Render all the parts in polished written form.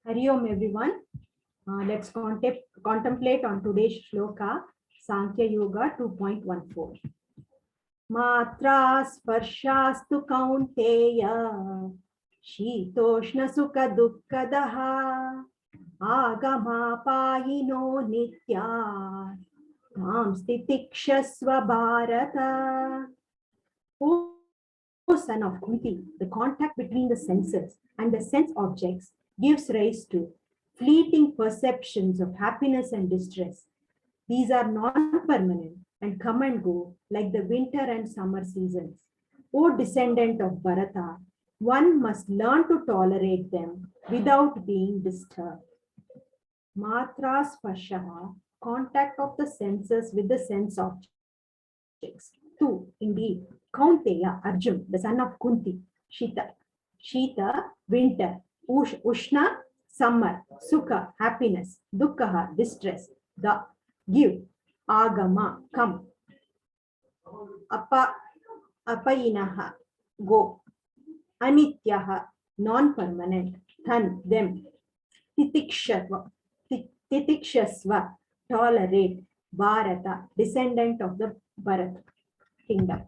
Hari Om everyone. Let's contemplate on today's shloka, Sankhya Yoga 2.14. Mātrā-sparśhās kaunteya shītoshna sukha dukkadaha āgamāpāyino nityā tāṃ stitikshasva bharata. O son of Kunti, the contact between the senses and the sense objects gives rise to fleeting perceptions of happiness and distress. These are non-permanent and come and go like the winter and summer seasons. O descendant of Bharata, one must learn to tolerate them without being disturbed. Mātrā-sparśhās, contact of the senses with the sense objects. Two, indeed, Kaunteya, Arjun, the son of Kunti, Shita, winter, Ushna, summer, Sukha, happiness, Dukkha, distress, the give, Agama, come, Apayinaha, go, Anityaha, non-permanent, Than, them, Titikshasva, tolerate, Bharata, descendant of the Bharat kingdom.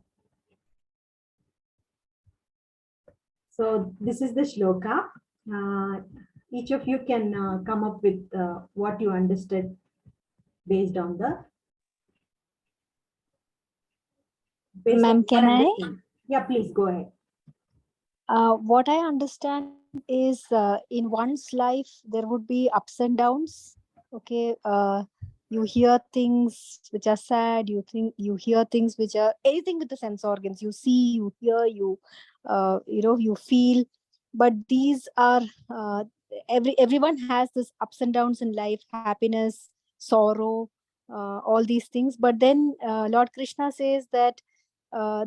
So this is the shloka. Each of you can come up with what you understood based on the. Ma'am, can I? Yeah, please go ahead. What I understand is in one's life, there would be ups and downs. Okay. You hear things which are sad, you hear things which are anything with the sense organs. You see, you hear, you feel. But these are everyone has this ups and downs in life, happiness, sorrow, all these things. But then Lord Krishna says that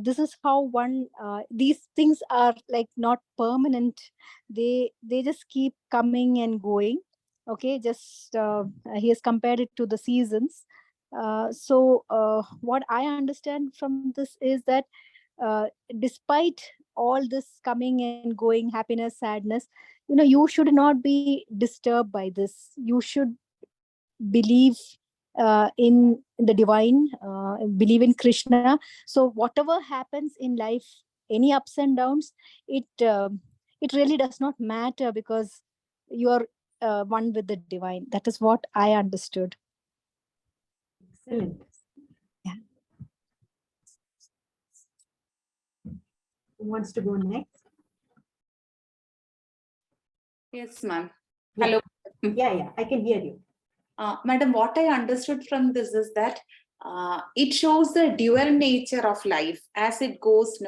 this is how one these things are like not permanent. They just keep coming and going. Okay, just he has compared it to the seasons. So what I understand from this is that despite all this coming and going, happiness, sadness, you should not be disturbed by this. You should believe in the divine, believe in Krishna. So whatever happens in life, any ups and downs, it really does not matter, because you are one with the divine. That is what I understood. Excellent. Yeah. Who wants to go next? Yes, ma'am. Yeah. Hello. Yeah, I can hear you. Madam, what I understood from this is that it shows the dual nature of life as it goes,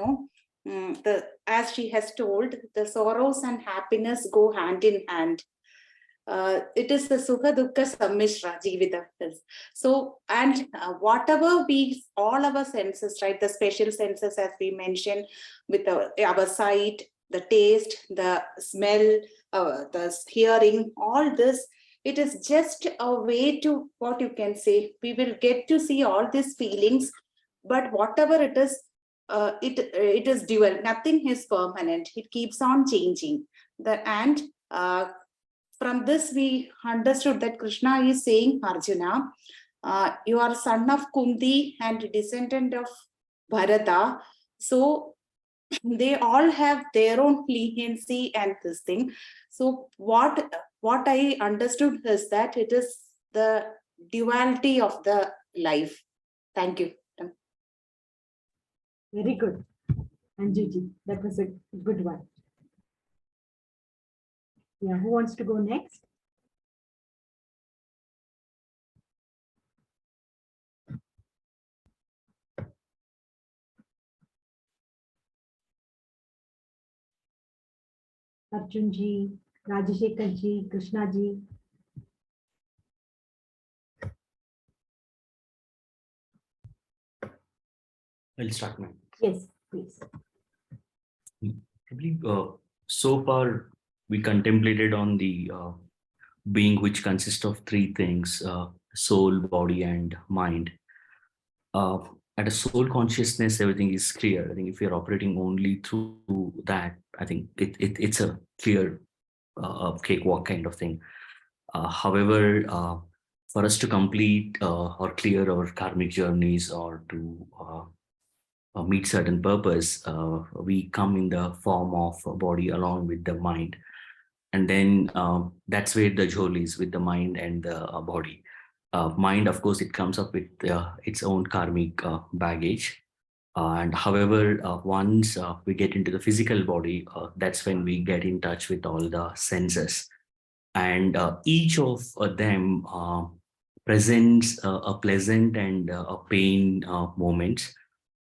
as she has told, the sorrows and happiness go hand in hand. It is the Sukha Dukkha Sammishra Jivita. So, and whatever all our senses, right, the special senses as we mentioned, with our sight, the taste, the smell, the hearing, all this, it is just a way to, what you can say, we will get to see all these feelings, but whatever it is, it is dual. Nothing is permanent. It keeps on changing. From this, we understood that Krishna is saying, Arjuna, you are son of Kunti and descendant of Bharata. So they all have their own leniency and this thing. So what I understood is that it is the duality of the life. Thank you. Very good. Anjuji, that was a good one. Yeah, who wants to go next? Arjun ji, Rajashekar ji, Krishna ji. I'll start, ma'am. Yes, please. I believe so far we contemplated on the being, which consists of three things: soul, body, and mind. At a soul consciousness, everything is clear. I think if you're operating only through that, I think it's a clear cakewalk kind of thing. However, for us to complete or clear our karmic journeys or to meet certain purpose, we come in the form of a body along with the mind. And then that's where the jewel is, with the mind and the body. Mind, of course, it comes up with its own karmic baggage. And however, once we get into the physical body, that's when we get in touch with all the senses. And each of them presents a pleasant and a pain moments.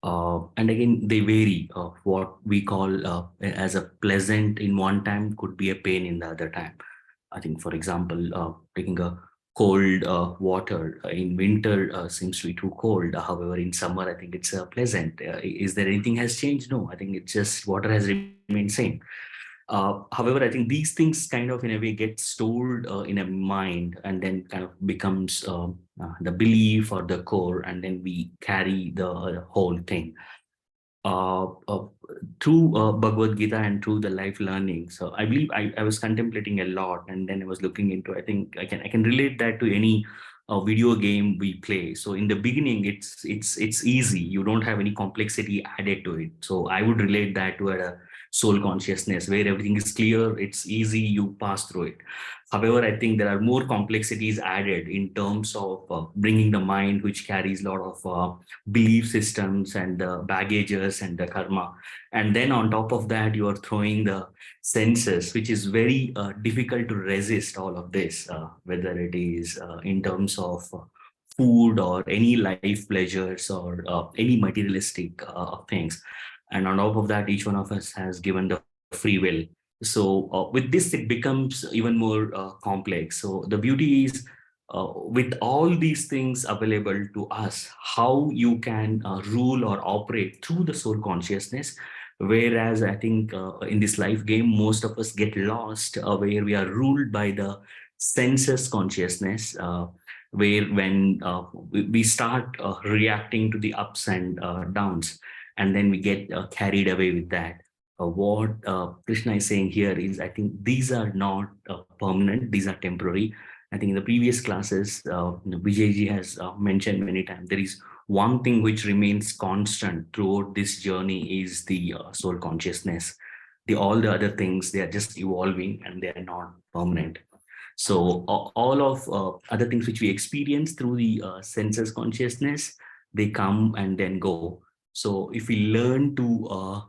And again, they vary. What we call as a pleasant in one time could be a pain in the other time. I think, for example, taking a cold water in winter seems to be too cold. However, in summer, I think it's pleasant. Is there anything has changed? No, I think it's just water has remained same. However, I think these things kind of in a way get stored in a mind and then kind of becomes the belief or the core, and then we carry the whole thing. Through Bhagavad Gita and through the life learning. So I believe I was contemplating a lot, and then I was looking into, I think I can relate that to any video game we play. So in the beginning, it's easy. You don't have any complexity added to it. So I would relate that to a soul consciousness where everything is clear, it's easy, you pass through it. However, I think there are more complexities added in terms of bringing the mind, which carries a lot of belief systems and the baggages and the karma. And then on top of that, you are throwing the senses, which is very difficult to resist all of this, whether it is in terms of food or any life pleasures or any materialistic things. And on top of that, each one of us has given the free will. So with this, it becomes even more complex. So the beauty is, with all these things available to us, how you can rule or operate through the soul consciousness. Whereas I think in this life game, most of us get lost where we are ruled by the senses consciousness, where when we start reacting to the ups and downs, and then we get carried away with that. What Krishna is saying here is, I think these are not permanent, these are temporary. I think in the previous classes, Vijayji has mentioned many times, there is one thing which remains constant throughout this journey is the soul consciousness. All the other things, they are just evolving and they are not permanent. So all of other things which we experience through the senses consciousness, they come and then go. So if we learn to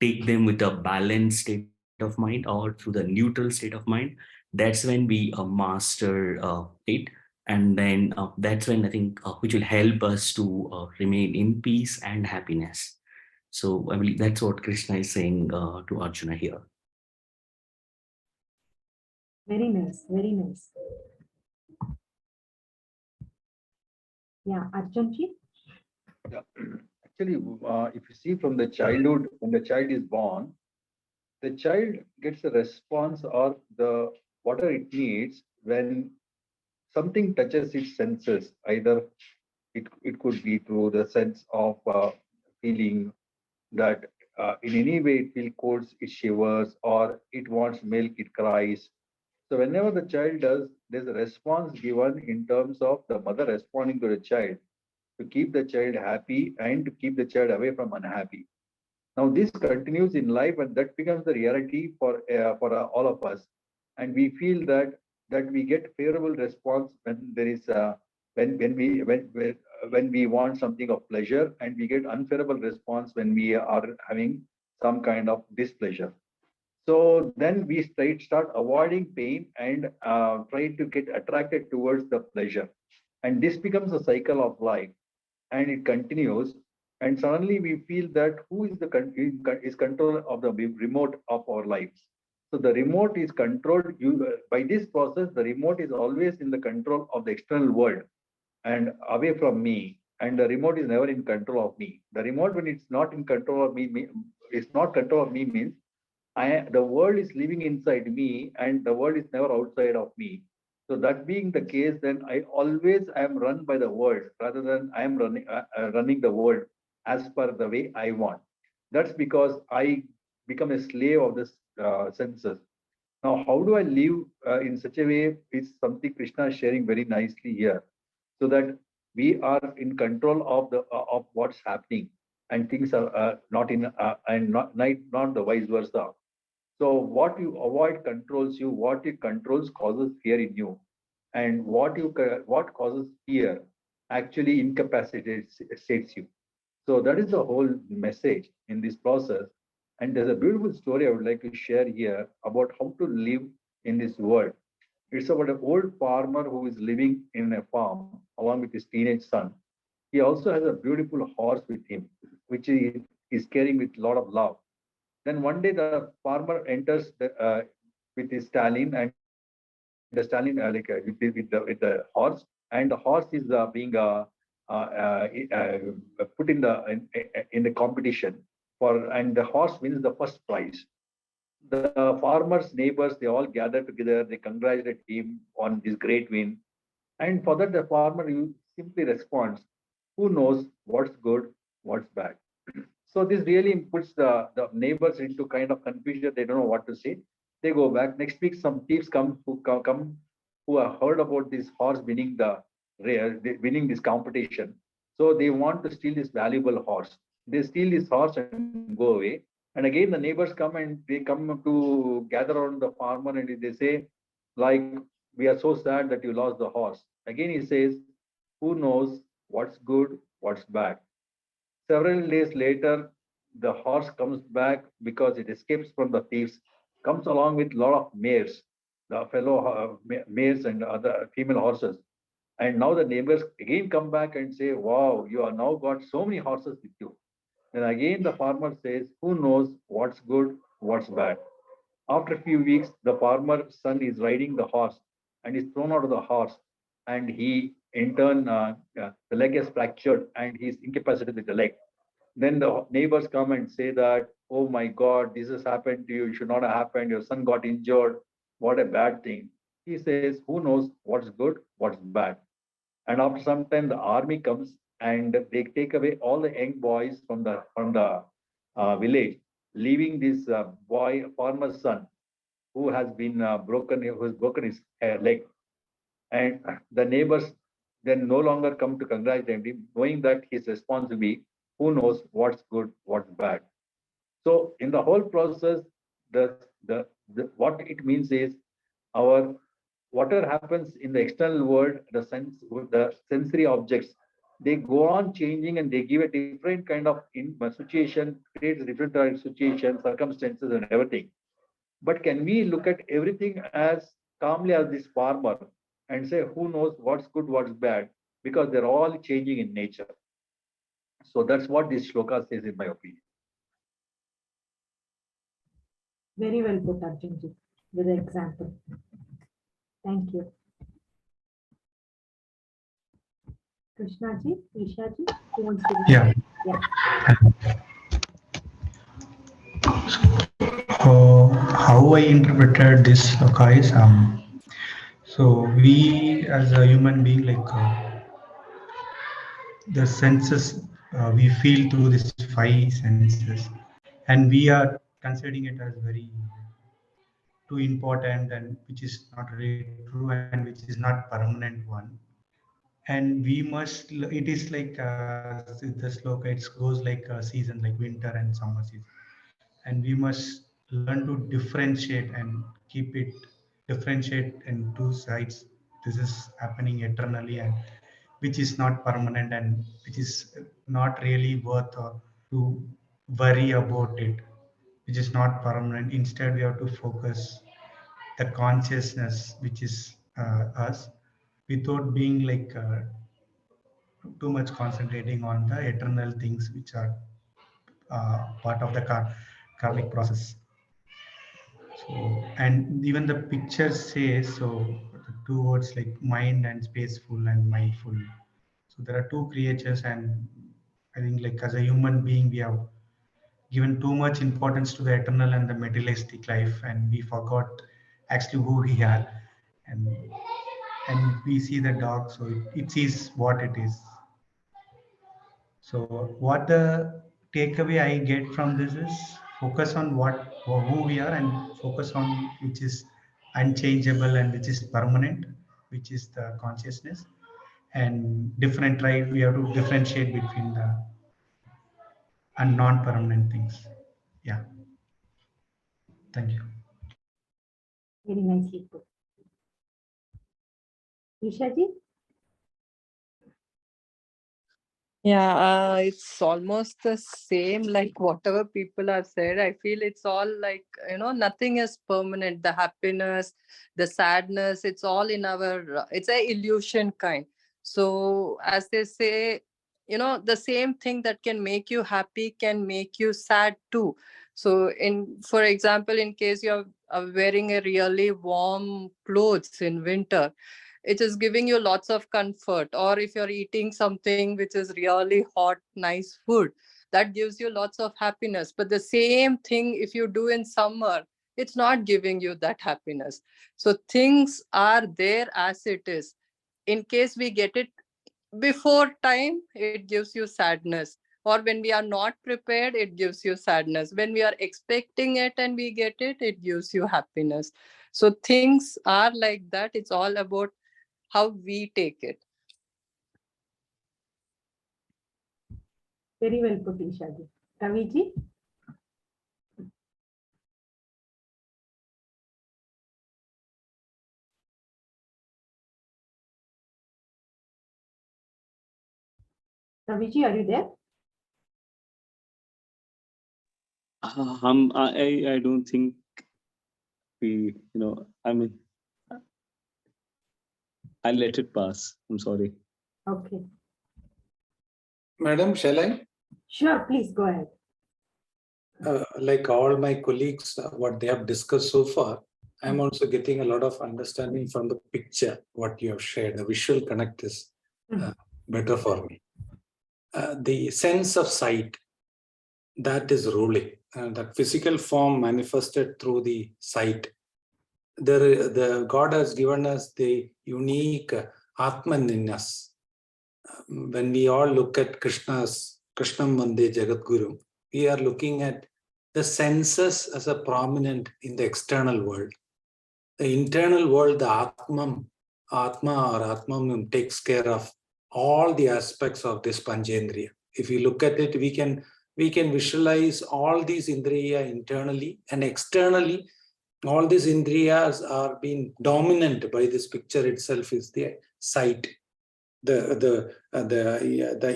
take them with a balanced state of mind or through the neutral state of mind, that's when we master it. And then that's when I think which will help us to remain in peace and happiness. So I believe that's what Krishna is saying to Arjuna here. Very nice, very nice. Yeah, Arjunji? Yeah. Actually, if you see from the childhood, when the child is born, the child gets a response or the whatever it needs when something touches its senses. Either it could be through the sense of feeling that in any way it feels cold, it shivers, or it wants milk, it cries. So whenever the child does, there's a response given in terms of the mother responding to the child to keep the child happy and to keep the child away from unhappy. Now this continues in life, and that becomes the reality for all of us. And we feel that we get favorable response when there is when we want something of pleasure, and we get unfavorable response when we are having some kind of displeasure. So then we start avoiding pain and try to get attracted towards the pleasure. And this becomes a cycle of life, and it continues. And suddenly we feel that who is is control of the remote of our lives. So the remote is controlled by this process. The remote is always in the control of the external world and away from me. And the remote is never in control of me. The remote, when it's not in control of me, it's not control of me means the world is living inside me and the world is never outside of me. So that being the case, then I always am run by the world rather than I am running the world as per the way I want. That's because I become a slave of the senses. Now, how do I live in such a way is something Krishna is sharing very nicely here, so that we are in control of the of what's happening, and things are not in and not the vice versa. So what you avoid controls you. What you controls causes fear in you, and what causes fear actually incapacitates states you. So that is the whole message in this process. And there's a beautiful story I would like to share here about how to live in this world. It's about an old farmer who is living in a farm along with his teenage son. He also has a beautiful horse with him, which he is carrying with a lot of love. Then one day the farmer enters with his stallion, and the stallion with the horse, and the horse is being put in the competition and the horse wins the first prize. The farmer's neighbors, they all gather together, they congratulate him on this great win. And for that, the farmer simply responds, who knows what's good, what's bad. So this really puts the neighbors into kind of confusion. They don't know what to say. They go back. Next week, some thieves come who have heard about this horse winning winning this competition. So they want to steal this valuable horse. They steal this horse and go away. And again, the neighbors come and they come to gather around the farmer and they say, like, we are so sad that you lost the horse. Again, he says, who knows what's good, what's bad. Several days later, the horse comes back because it escapes from the thieves, comes along with a lot of mares, the fellow mares and other female horses. And now the neighbors again come back and say, wow, you have now got so many horses with you. Then again the farmer says, who knows what's good, what's bad. After a few weeks, the farmer's son is riding the horse and is thrown out of the horse. And he, in turn, the leg is fractured and he's incapacitated with the leg. Then the neighbors come and say that, oh my God, this has happened to you. It should not have happened. Your son got injured. What a bad thing. He says, who knows what's good, what's bad. And after some time, the army comes and they take away all the young boys from the village, leaving this boy, farmer's son, who has broken his leg. And the neighbors then no longer come to congratulate him, knowing that his response will be, who knows what's good, what's bad. So in the whole process, what it means is our whatever happens in the external world, the sensory objects, they go on changing and they give a different kind of situation, creates different kind of situations, circumstances, and everything. But can we look at everything as calmly as this farmer and say, who knows what's good, what's bad? Because they're all changing in nature. So that's what this shloka says, in my opinion. Very well put, Arjunji, with the example. Thank you. Krishnaji, Ishaji, who wants to? Yeah. Yeah. How I interpreted this sloka is so we as a human being, like the senses, we feel through these five senses, and we are considering it as very too important, and which is not really true and which is not permanent one. And we must, it is like the sloka, it goes like a season, like winter and summer season, and we must learn to differentiate and keep it differentiate in two sides. This is happening eternally, and which is not permanent, and which is not really worth to worry about it, which is not permanent. Instead, we have to focus the consciousness, which is us, without being like too much concentrating on the eternal things which are part of the karmic process. So, and even the picture says, so the two words like mind and spaceful and mindful. So there are two creatures, and I think like as a human being, we have given too much importance to the eternal and the materialistic life, and we forgot actually who we are. And we see the dog, so it sees what it is. So what the takeaway I get from this is focus on what who we are and focus on which is unchangeable and which is permanent, which is the consciousness. And we have to differentiate between the and non-permanent things. Yeah. Thank you. Very nicely put. Ishaji? Yeah, it's almost the same like whatever people have said. I feel it's all like, nothing is permanent. The happiness, the sadness, it's all in our, it's a illusion kind. So as they say, the same thing that can make you happy can make you sad too. So for example, in case you're wearing a really warm clothes in winter, it is giving you lots of comfort. Or if you're eating something which is really hot, nice food, that gives you lots of happiness. But the same thing if you do in summer, it's not giving you that happiness. So things are there as it is. In case we get it before time, it gives you sadness. Or when we are not prepared, it gives you sadness. When we are expecting it and we get it, it gives you happiness. So things are like that. It's all about how we take it. Very well put, Ishaji. Kaviji? Kaviji, are you there? I don't think we, I mean, I'll let it pass. I'm sorry. Okay. Madam, shall I? Sure, please go ahead. Like all my colleagues, what they have discussed so far, I'm also getting a lot of understanding from the picture, what you have shared. The visual connect is better for me. The sense of sight, that is ruling. That physical form manifested through the sight. The God has given us the unique Atman in us. When we all look at Krishnam Vande Jagadguru, we are looking at the senses as a prominent in the external world. The internal world, the Atma or Atmam takes care of all the aspects of this Panchendriya. If you look at it, we can visualize all these Indriya internally and externally. All these Indriyas are being dominant by this picture itself is the sight. The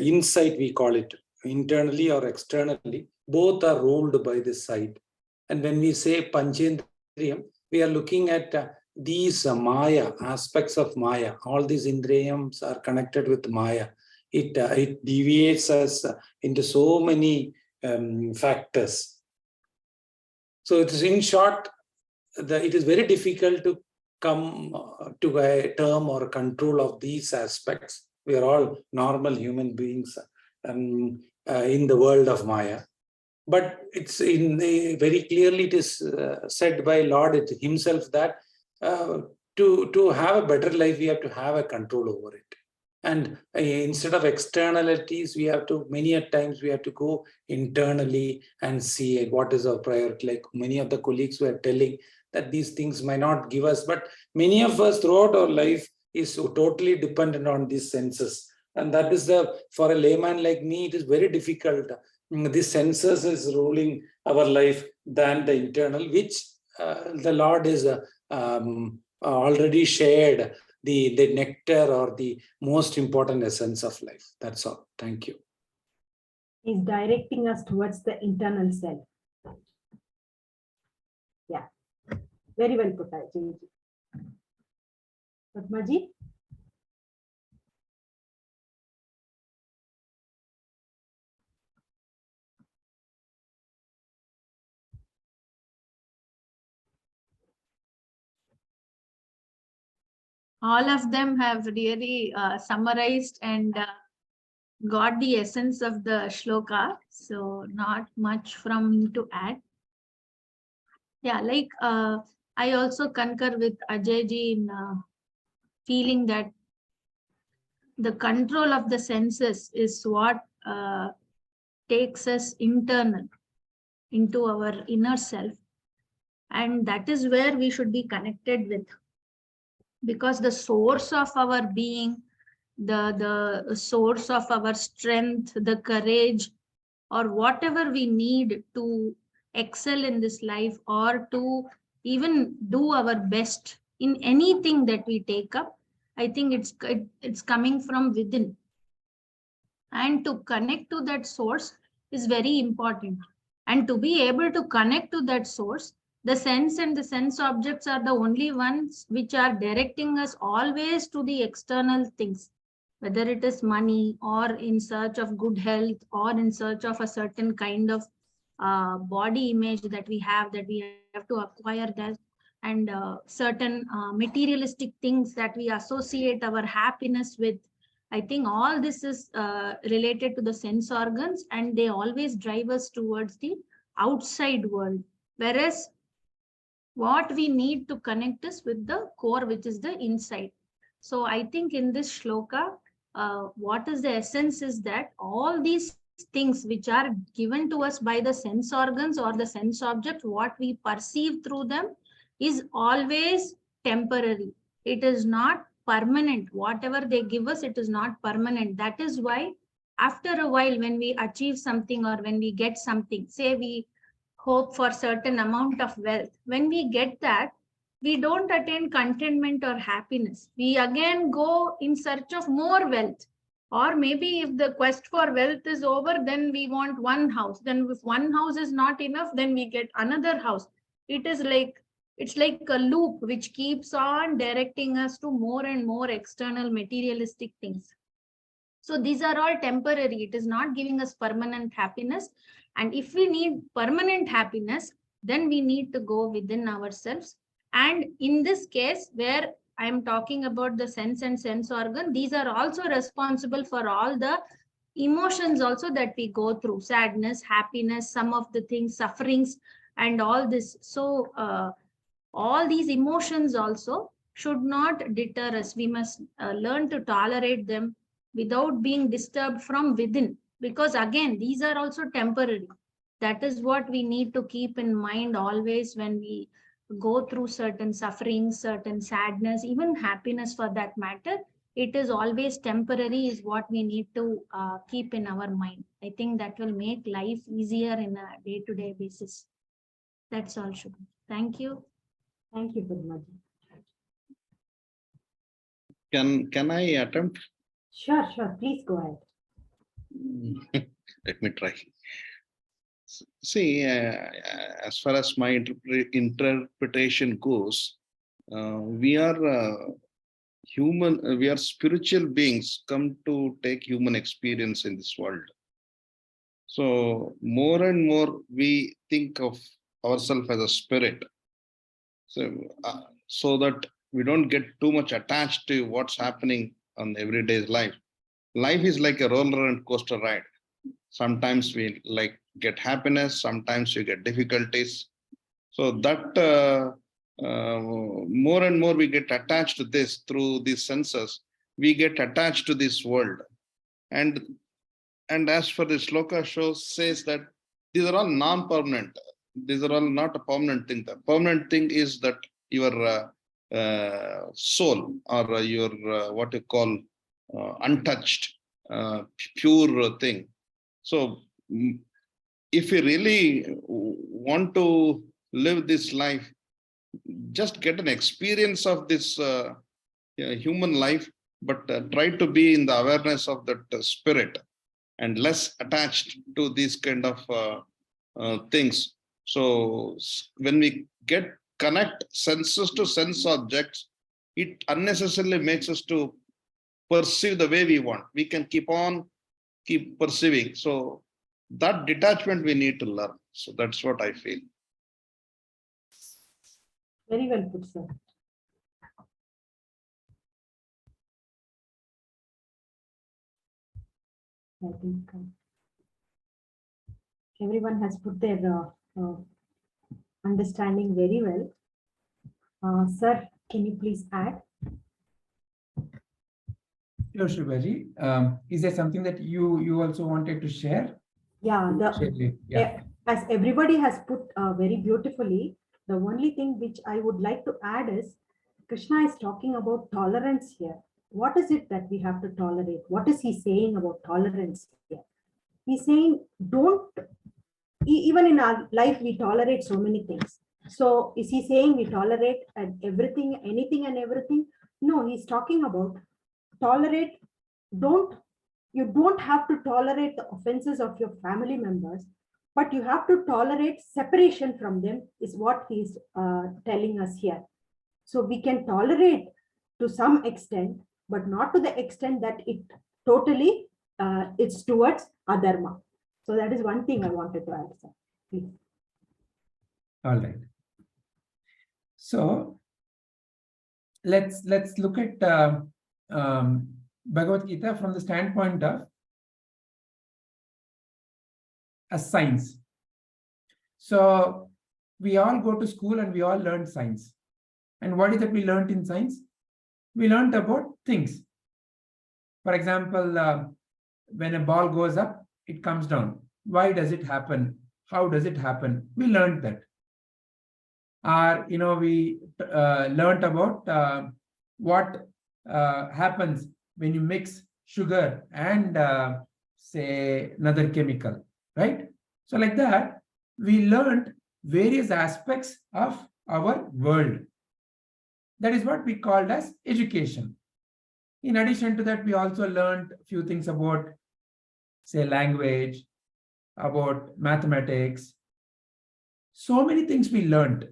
insight, we call it, internally or externally, both are ruled by this sight. And when we say Panchendriyam, we are looking at these Maya, aspects of Maya. All these Indriyams are connected with Maya. It deviates us into so many factors. So it is, in short, it is very difficult to come to a term or control of these aspects. We are all normal human beings in the world of Maya. But it's very clearly it is said by Lord himself that to have a better life, we have to have a control over it. And instead of externalities, many a times we have to go internally and see what is our priority. Like many of the colleagues were telling that these things might not give us, but many of us throughout our life is totally dependent on these senses. And that is for a layman like me, it is very difficult. This senses is ruling our life than the internal, which the Lord is already shared the nectar or the most important essence of life. That's all. Thank you. He's directing us towards the internal self. Yeah. Very well put, Ajay. Atmaji? All of them have really summarized and got the essence of the shloka. So not much from me to add. Yeah, like I also concur with Ajay ji in feeling that the control of the senses is what takes us internal into our inner self. And that is where we should be connected with. Because the source of our being, the source of our strength, the courage, or whatever we need to excel in this life, or to even do our best in anything that we take up, I think it's coming from within. And to connect to that source is very important. And to be able to connect to that source, the sense and the sense objects are the only ones which are directing us always to the external things, whether it is money, or in search of good health, or in search of a certain kind of body image that we have to acquire that, and certain materialistic things that we associate our happiness with. I think all this is related to the sense organs, and they always drive us towards the outside world. Whereas what we need to connect is with the core, which is the inside. So I think in this shloka, what is the essence is that all these things which are given to us by the sense organs or the sense object, what we perceive through them is always temporary. It is not permanent. Whatever they give us, it is not permanent. That is why after a while, when we achieve something or when we get something, say we hope for certain amount of wealth, when we get that, we don't attain contentment or happiness. We again go in search of more wealth. Or maybe if the quest for wealth is over, then we want one house. Then if one house is not enough, then we get another house. It's like a loop which keeps on directing us to more and more external materialistic things. So these are all temporary. It is not giving us permanent happiness. And if we need permanent happiness, then we need to go within ourselves. And in this case, where I am talking about the sense and sense organ, these are also responsible for all the emotions also that we go through: sadness, happiness, some of the things, sufferings, and all this. So all these emotions also should not deter us. We must learn to tolerate them without being disturbed from within, because again, these are also temporary. That is what we need to keep in mind always when we go through certain sufferings, certain sadness, even happiness for that matter. It is always temporary is what we need to keep in our mind. I think that will make life easier in a day-to-day basis. That's all, Shubha. Thank you. Thank you, Padmaji. Can I attempt? Sure, please go ahead. Let me try. See, as far as my interpretation goes, we are human, we are spiritual beings come to take human experience in this world. So more and more we think of ourselves as a spirit. So that we don't get too much attached to what's happening on everyday life. Life is like a roller and coaster ride. Sometimes we get happiness, sometimes you get difficulties. So that more and more we get attached to this through these senses. We get attached to this world. And as for the shloka says that these are all non-permanent. These are all not a permanent thing. The permanent thing is that your soul, or your what you call untouched, pure thing. So if you really want to live this life, just get an experience of this human life, but try to be in the awareness of that spirit and less attached to these kind of things. So when we connect senses to sense objects, it unnecessarily makes us to perceive the way we want. We can keep perceiving. So that detachment we need to learn. So that's what I feel. Very well put, sir. I think everyone has put their understanding very well. Sir, can you please add? Sure, Shubhaji. Is there something that you also wanted to share? Yeah, Yeah. as everybody has put very beautifully, The only thing which I would like to add is Krishna is talking about tolerance here. What is it that we have to tolerate? What is he saying about tolerance here? He's saying, even in our life, we tolerate so many things. So is he saying we tolerate everything, anything and everything? No, he's talking about tolerate. You don't have to tolerate the offenses of your family members, but you have to tolerate separation from them, is what he's telling us here. So we can tolerate to some extent, but not to the extent that it totally it's towards adharma. So that is one thing I wanted to add, sir. Please. All right. So let's look at Bhagavad Gita from the standpoint of a science. So we all go to school and we all learn science. And what is it we learned in science? We learned about things. For example, when a ball goes up, it comes down. Why does it happen? How does it happen? We learned that. Or, we learned about what happens when you mix sugar and say another chemical, right? So like that, we learned various aspects of our world. That is what we called as education. In addition to that, we also learned a few things about, say, language, about mathematics. So many things we learned.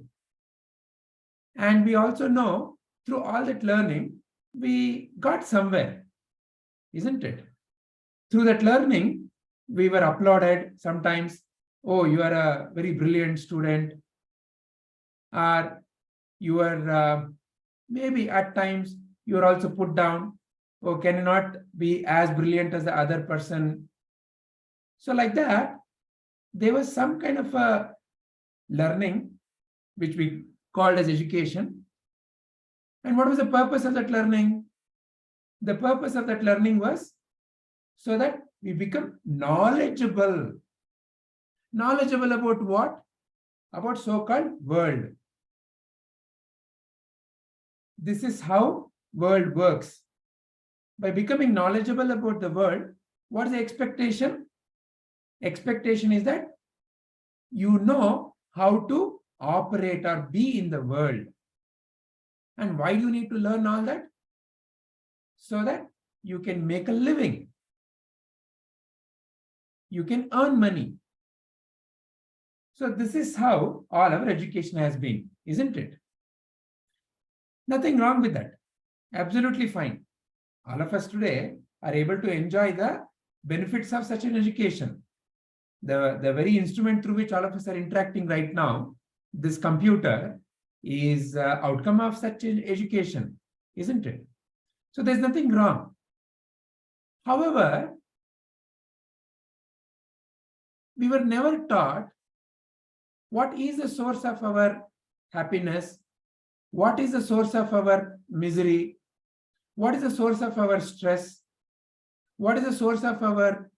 And we also know through all that learning, we got somewhere, isn't it? Through that learning, we were applauded sometimes. Oh, you are a very brilliant student. Or you are maybe at times you are also put down. Oh, can you not be as brilliant as the other person? So like that, there was some kind of a learning, which we called as education. And what was the purpose of that learning? The purpose of that learning was so that we become knowledgeable. Knowledgeable about what? About so-called world. This is how world works. By becoming knowledgeable about the world, what is the expectation? Expectation is that you know how to operate or be in the world. And why do you need to learn all that? So that you can make a living. You can earn money. So this is how all our education has been, isn't it? Nothing wrong with that. Absolutely fine. All of us today are able to enjoy the benefits of such an education. The very instrument through which all of us are interacting right now, this computer, is outcome of such an education, isn't it? So there's nothing wrong. However, we were never taught what is the source of our happiness, what is the source of our misery, what is the source of our stress, what is the source of our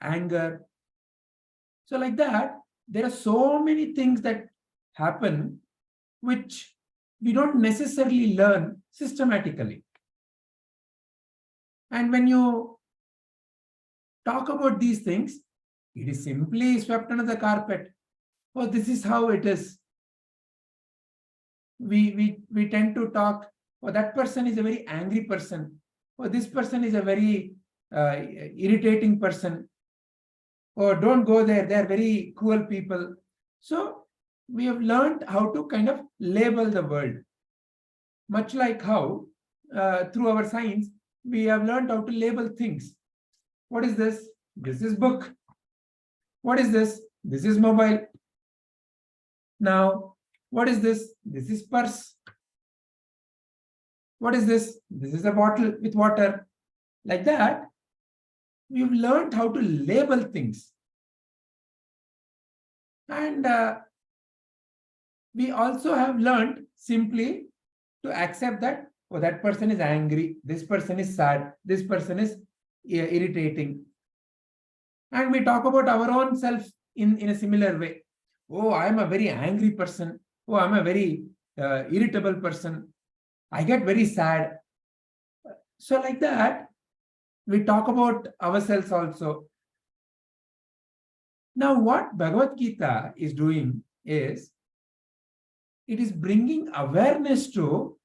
anger. So like that, there are so many things that happen which we don't necessarily learn systematically. And when you talk about these things, it is simply swept under the carpet. Oh, this is how it is. We tend to talk, oh, that person is a very angry person. Oh, this person is a very irritating person. Oh, don't go there. They're very cruel people. So we have learned how to kind of label the world. Much like how through our science, we have learned how to label things. What is this? This is book. What is this? This is mobile. Now, what is this? This is purse. What is this? This is a bottle with water. Like that, we've learned how to label things. And we also have learned simply to accept that, oh, that person is angry, this person is sad, this person is irritating. And we talk about our own self in a similar way. Oh, I'm a very angry person. Oh, I'm a very irritable person. I get very sad. So like that, we talk about ourselves also. Now, what Bhagavad Gita is doing is, it is bringing awareness to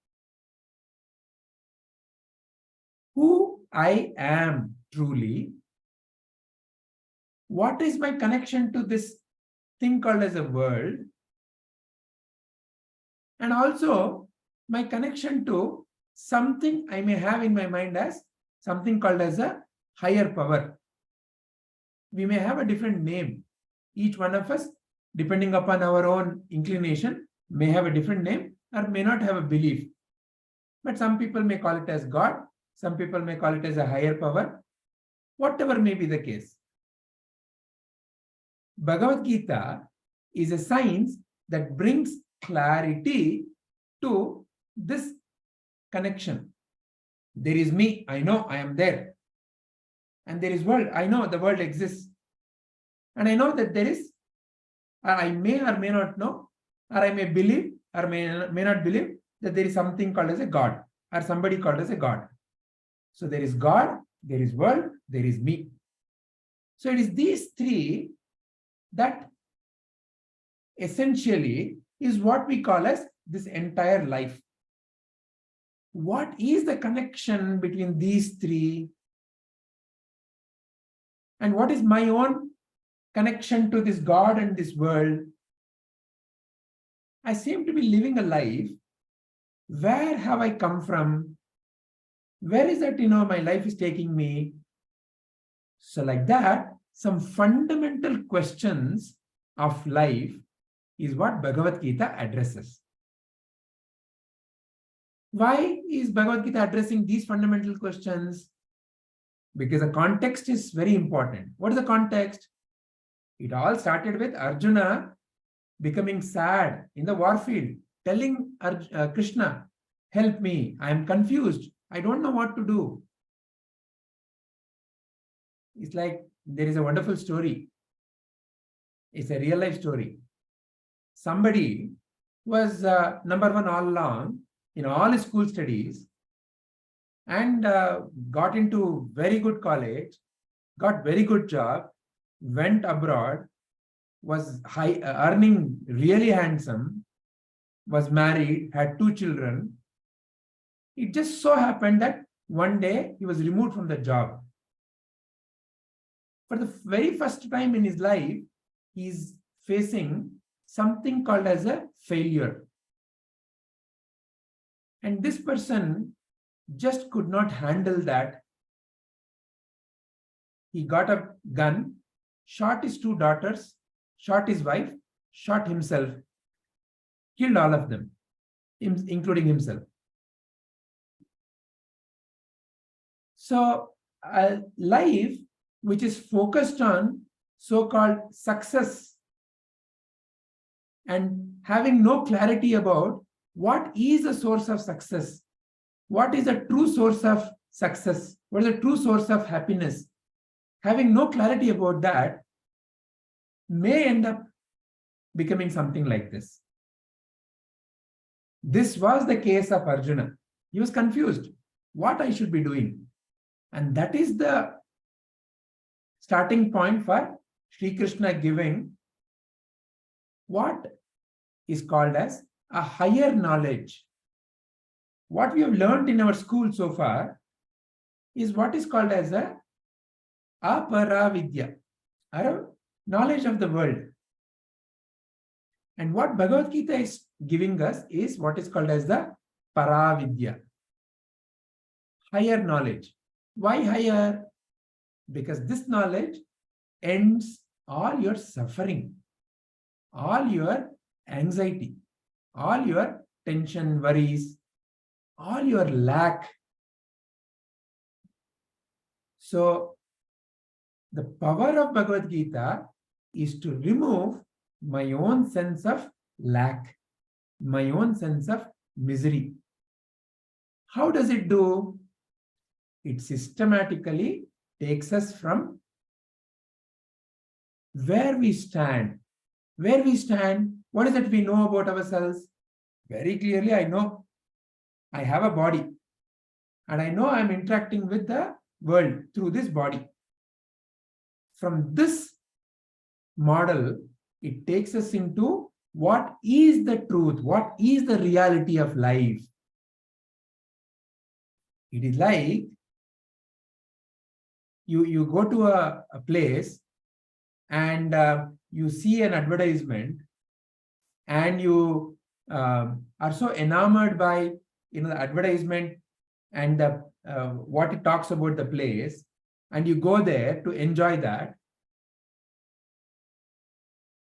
who I am truly. What is my connection to this thing called as a world? And also my connection to something I may have in my mind as something called as a higher power. We may have a different name. Each one of us, depending upon our own inclination, may have a different name or may not have a belief. But some people may call it as God. Some people may call it as a higher power. Whatever may be the case. Bhagavad Gita is a science that brings clarity to this connection. There is me, I know I am there. And there is world, I know the world exists. And I know that there is, or I may or may not know, or I may believe or may not believe that there is something called as a God, or somebody called as a God. So there is God, there is world, there is me. So it is these three that essentially is what we call as this entire life. What is the connection between these three? And what is my own connection to this God and this world? I seem to be living a life. Where have I come from? Where is that, my life is taking me? So like that, some fundamental questions of life is what Bhagavad Gita addresses. Why is Bhagavad Gita addressing these fundamental questions? Because the context is very important. What is the context? It all started with Arjuna becoming sad in the war field, telling Krishna, help me, I am confused, I don't know what to do. It's like there is a wonderful story. It's a real life story. Somebody was number one all along in all his school studies and got into very good college, got very good job, went abroad, was earning really handsome, was married, had 2 children. It just so happened that one day he was removed from the job. For the very first time in his life, he is facing something called as a failure. And this person just could not handle that. He got a gun, shot his 2 daughters, shot his wife, shot himself, killed all of them, including himself. So a life which is focused on so-called success and having no clarity about what is the source of success, what is the true source of success, what is the true source of happiness, having no clarity about that may end up becoming something like this. This was the case of Arjuna. He was confused what I should be doing. And that is the starting point for Sri Krishna giving what is called as a higher knowledge. What we have learned in our school so far is what is called as a aparavidya, or knowledge of the world. And what Bhagavad Gita is giving us is what is called as the paravidya, higher knowledge. Why higher? Because this knowledge ends all your suffering, all your anxiety, all your tension, worries, all your lack. So the power of Bhagavad Gita is to remove my own sense of lack, my own sense of misery. How does it do? It systematically takes us from where we stand, where we stand, what is it we know about ourselves? Very clearly, I know I have a body and I know I'm interacting with the world through this body. From this model, it takes us into what is the truth, what is the reality of life. It is like you go to a place and you see an advertisement and you are so enamored by the advertisement and the what it talks about the place, and you go there to enjoy that.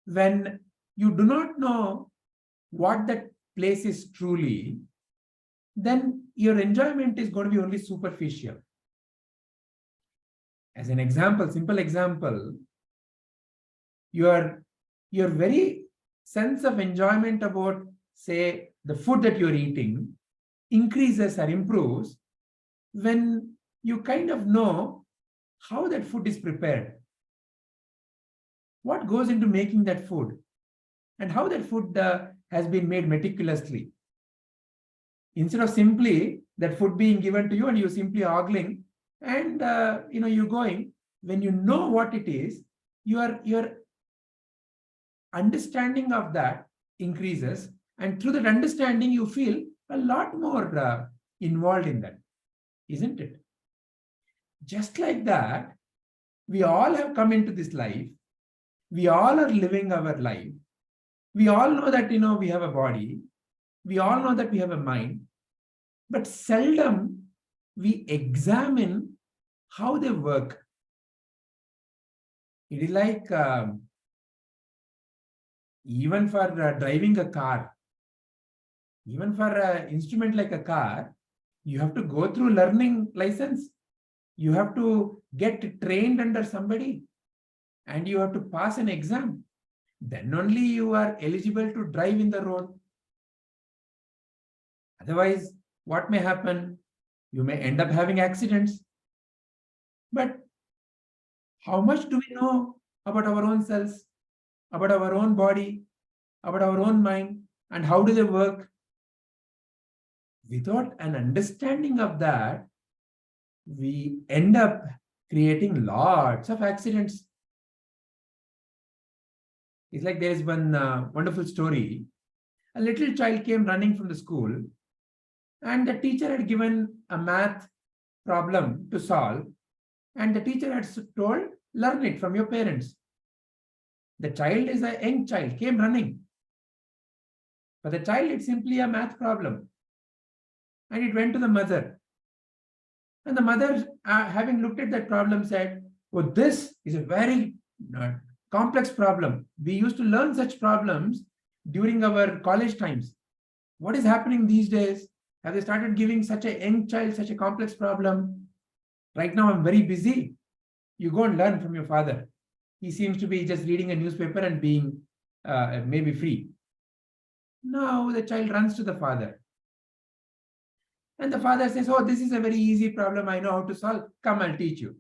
When you do not know what that place is truly, then your enjoyment is going to be only superficial. As an example, simple example, your very sense of enjoyment about, say, the food that you're eating increases or improves when you kind of know how that food is prepared, what goes into making that food, and how that food has been made meticulously. Instead of simply that food being given to you and you simply ogling and you going, when you know what it is, your understanding of that increases, and through that understanding you feel a lot more involved in that, isn't it? Just like that, we all have come into this life. We all are living our life. We all know that we have a body. We all know that we have a mind, but seldom we examine how they work. It is like even for driving a car, even for an instrument like a car, you have to go through learning license. You have to get trained under somebody and you have to pass an exam. Then only you are eligible to drive in the road. Otherwise, what may happen? You may end up having accidents. But how much do we know about our own selves, about our own body, about our own mind, and how do they work? Without an understanding of that, we end up creating lots of accidents. It's like there is one wonderful story. A little child came running from the school, and the teacher had given a math problem to solve, and the teacher had told, learn it from your parents. The child is a young child, came running. For the child, it's simply a math problem. And it went to the mother. And the mother, having looked at that problem, said, oh, this is a very complex problem. We used to learn such problems during our college times. What is happening these days? Have they started giving such a young child such a complex problem? Right now, I'm very busy. You go and learn from your father. He seems to be just reading a newspaper and being maybe free. Now the child runs to the father. And the father says, oh, this is a very easy problem. I know how to solve. Come, I'll teach you.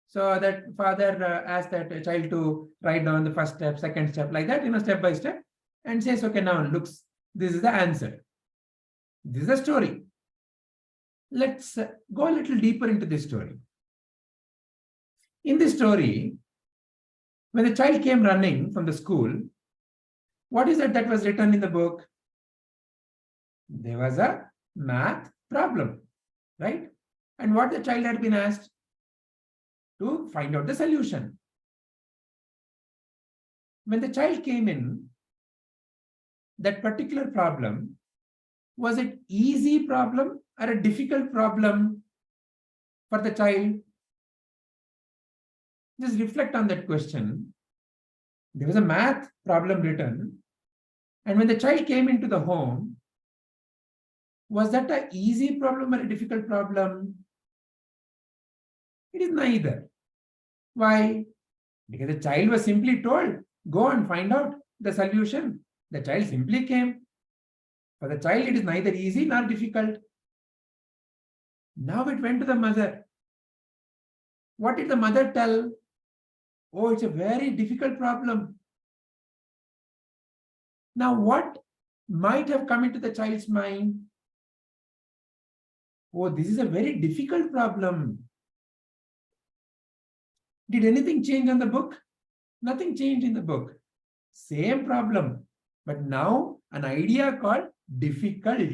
So that father asked that child to write down the first step, second step, like that, step by step, and says, okay, now looks, this is the answer. This is the story. Let's go a little deeper into this story. In this story, when the child came running from the school, what is it that was written in the book? There was a math problem, right? And what the child had been asked? To find out the solution. When the child came in, that particular problem, was it easy problem or a difficult problem for the child? Just reflect on that question. There was a math problem written, and when the child came into the home, was that an easy problem or a difficult problem? It is neither. Why? Because the child was simply told, go and find out the solution. The child simply came. For the child, it is neither easy nor difficult. Now it went to the mother. What did the mother tell? Oh, it's a very difficult problem. Now, what might have come into the child's mind? Oh, this is a very difficult problem. Did anything change on the book? Nothing changed in the book. Same problem. But now an idea called difficult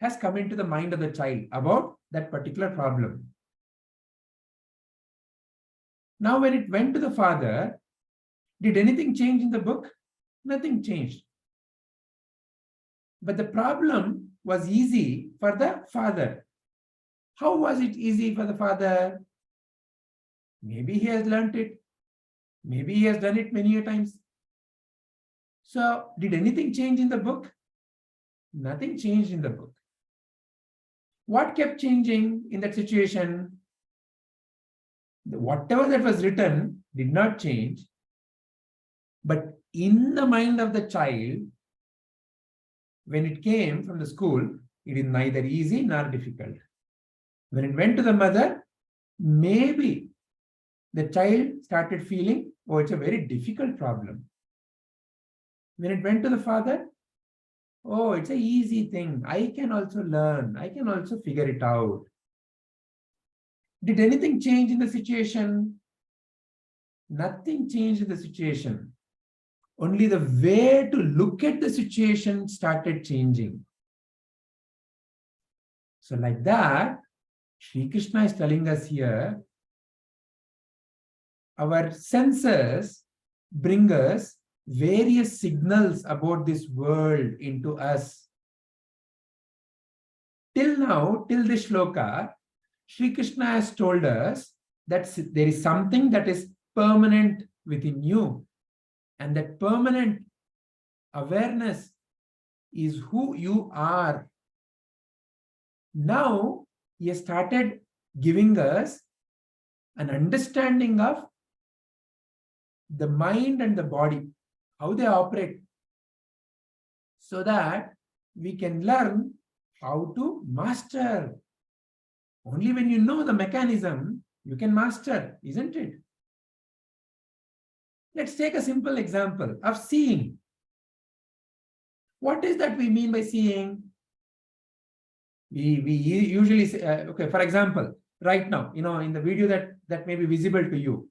has come into the mind of the child about that particular problem. Now, when it went to the father, did anything change in the book? Nothing changed. But the problem was easy for the father. How was it easy for the father? Maybe he has learnt it. Maybe he has done it many a times. So, did anything change in the book? Nothing changed in the book. What kept changing in that situation? Whatever that was written did not change. But in the mind of the child, when it came from the school, it is neither easy nor difficult. When it went to the mother, maybe the child started feeling, oh, it's a very difficult problem. When it went to the father, oh, it's an easy thing. I can also learn. I can also figure it out. Did anything change in the situation? Nothing changed in the situation. Only the way to look at the situation started changing. So like that, Sri Krishna is telling us here, our senses bring us various signals about this world into us. Till now, till this shloka, Sri Krishna has told us that there is something that is permanent within you. And that permanent awareness is who you are. Now, he has started giving us an understanding of the mind and the body, how they operate, so that we can learn how to master. Only when you know the mechanism, you can master, isn't it? Let's take a simple example of seeing. What is that we mean by seeing? We usually say, okay, for example, right now, in the video that may be visible to you,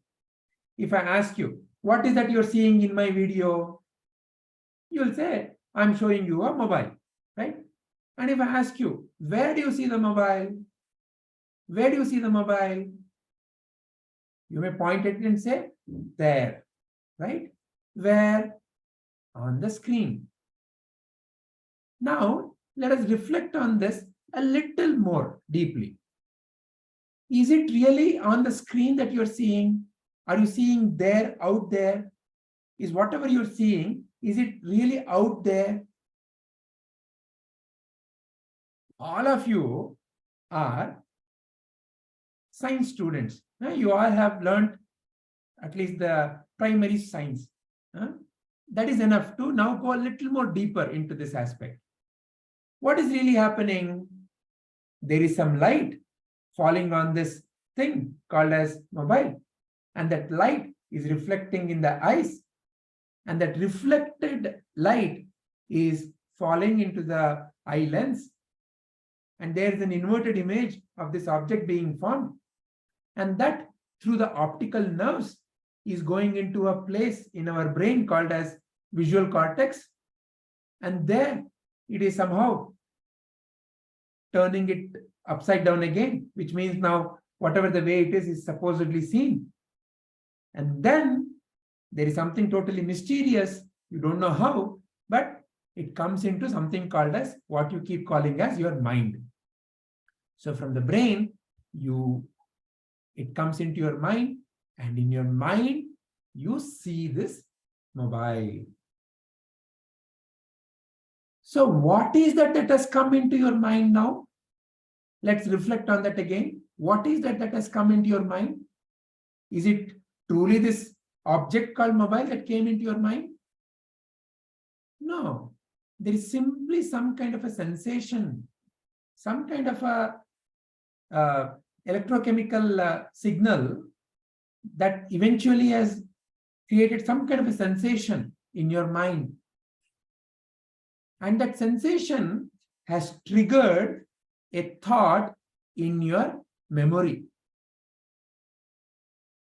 if I ask you, what is that you're seeing in my video? You'll say, I'm showing you a mobile, right? And if I ask you, where do you see the mobile? Where do you see the mobile? You may point at it and say, there, right? Where? On the screen. Now, let us reflect on this a little more deeply. Is it really on the screen that you're seeing? Are you seeing there, out there? Is whatever you're seeing, is it really out there? All of you are science students. You all have learned at least the primary science. That is enough to now go a little more deeper into this aspect. What is really happening? There is some light falling on this thing called as mobile, and that light is reflecting in the eyes, and that reflected light is falling into the eye lens, and there is an inverted image of this object being formed, and that through the optical nerves is going into a place in our brain called as visual cortex, and there it is somehow turning it upside down again, which means now whatever the way it is supposedly seen. And then there is something totally mysterious, you don't know how, but it comes into something called as what you keep calling as your mind. So from the brain, it comes into your mind, and in your mind, you see this mobile. So what is that has come into your mind now? Let's reflect on that again. What is that has come into your mind? Is it truly this object called mobile that came into your mind? No. There is simply some kind of a sensation, some kind of a electrochemical signal that eventually has created some kind of a sensation in your mind. And that sensation has triggered a thought in your memory.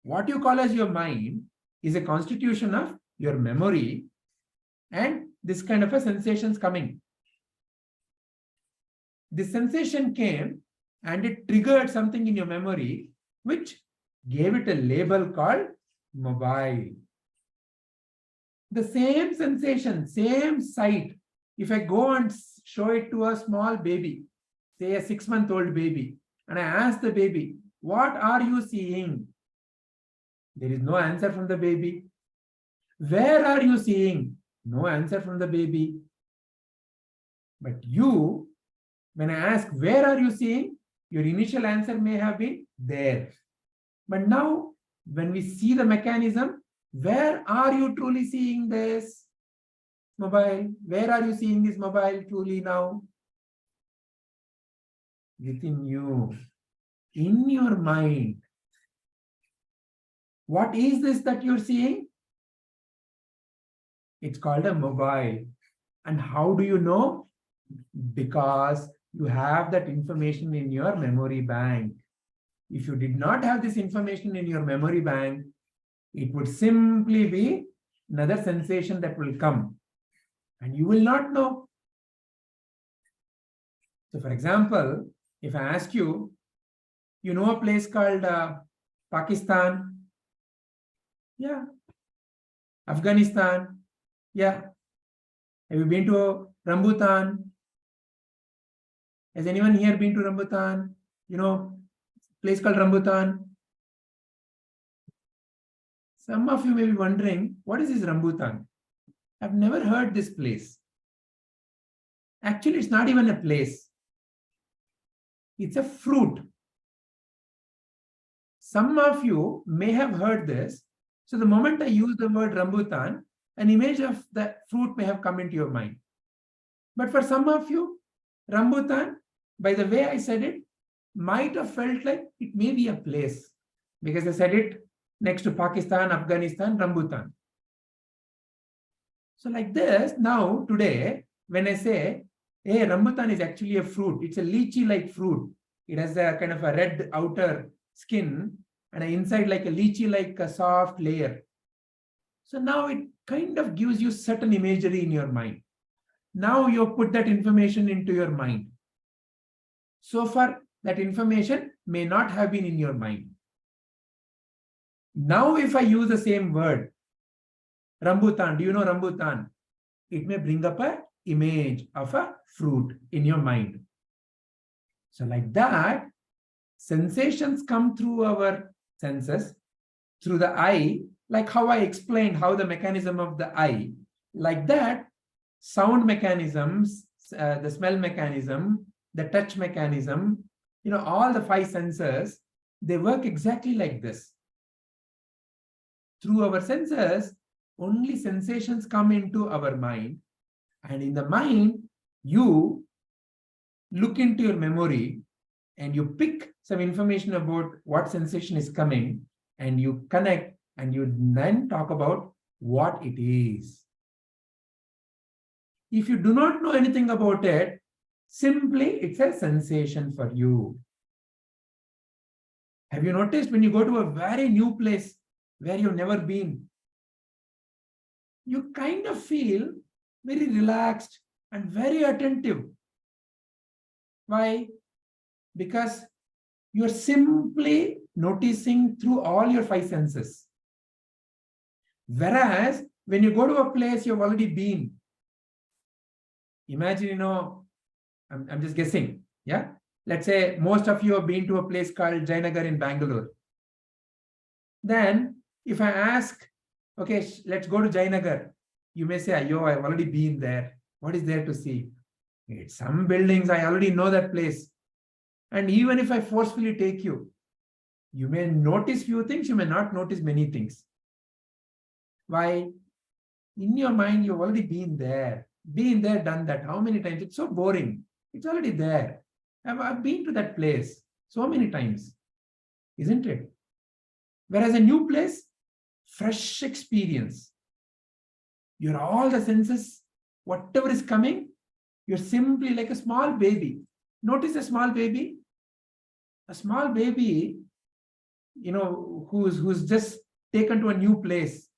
What you call as your mind is a constitution of your memory, and this kind of a sensation's coming. This sensation came and it triggered something in your memory, which gave it a label called mobile. The same sensation, same sight, if I go and show it to a small baby, say a 6-month-old baby, and I ask the baby, what are you seeing? There is no answer from the baby. Where are you seeing? No answer from the baby. But you, when I ask, where are you seeing? Your initial answer may have been there. But now, when we see the mechanism, where are you truly seeing this mobile? Where are you seeing this mobile truly now? Within you, in your mind. What is this that you're seeing? It's called a mobile. And how do you know? Because you have that information in your memory bank. If you did not have this information in your memory bank, it would simply be another sensation that will come. And you will not know. So for example, if I ask you, you know a place called Pakistan? Yeah. Afghanistan? Yeah. Have you been to Rambutan? Has anyone here been to Rambutan? You know, place called Rambutan? Some of you may be wondering, what is this Rambutan? I've never heard this place. Actually, it's not even a place. It's a fruit. Some of you may have heard this. So the moment I use the word Rambutan, an image of the fruit may have come into your mind. But for some of you, Rambutan, by the way I said it, might have felt like it may be a place, because I said it next to Pakistan, Afghanistan, Rambutan. So like this, now today, when I say, hey, Rambutan is actually a fruit, it's a lychee-like fruit. It has a kind of a red outer skin and inside like a lychee-like a soft layer. So now it kind of gives you certain imagery in your mind. Now you put that information into your mind. So far, that information may not have been in your mind. Now, if I use the same word, Rambutan, do you know Rambutan? It may bring up an image of a fruit in your mind. So like that, sensations come through our senses, through the eye, like how I explained how the mechanism of the eye, like that, sound mechanisms, the smell mechanism, the touch mechanism, you know, all the 5 senses, they work exactly like this. Through our senses, only sensations come into our mind. And in the mind, you look into your memory and you pick some information about what sensation is coming and you connect and you then talk about what it is. If you do not know anything about it, simply it's a sensation for you. Have you noticed when you go to a very new place where you've never been, you kind of feel very relaxed and very attentive. Why? Because you're simply noticing through all your 5 senses. Whereas when you go to a place you've already been, imagine, you know, I'm just guessing, yeah? Let's say most of you have been to a place called Jayanagar in Bangalore. Then if I ask, okay, let's go to Jayanagar, you may say, yo, I've already been there. What is there to see? It's some buildings, I already know that place. And even if I forcefully take you, you may notice few things, you may not notice many things. Why? In your mind, you've already been there, done that. How many times? It's so boring. It's already there. I've been to that place so many times, isn't it? Whereas a new place, fresh experience. All the senses, whatever is coming, You're simply like a small baby. Notice a small baby? A small baby, who's just taken to a new place.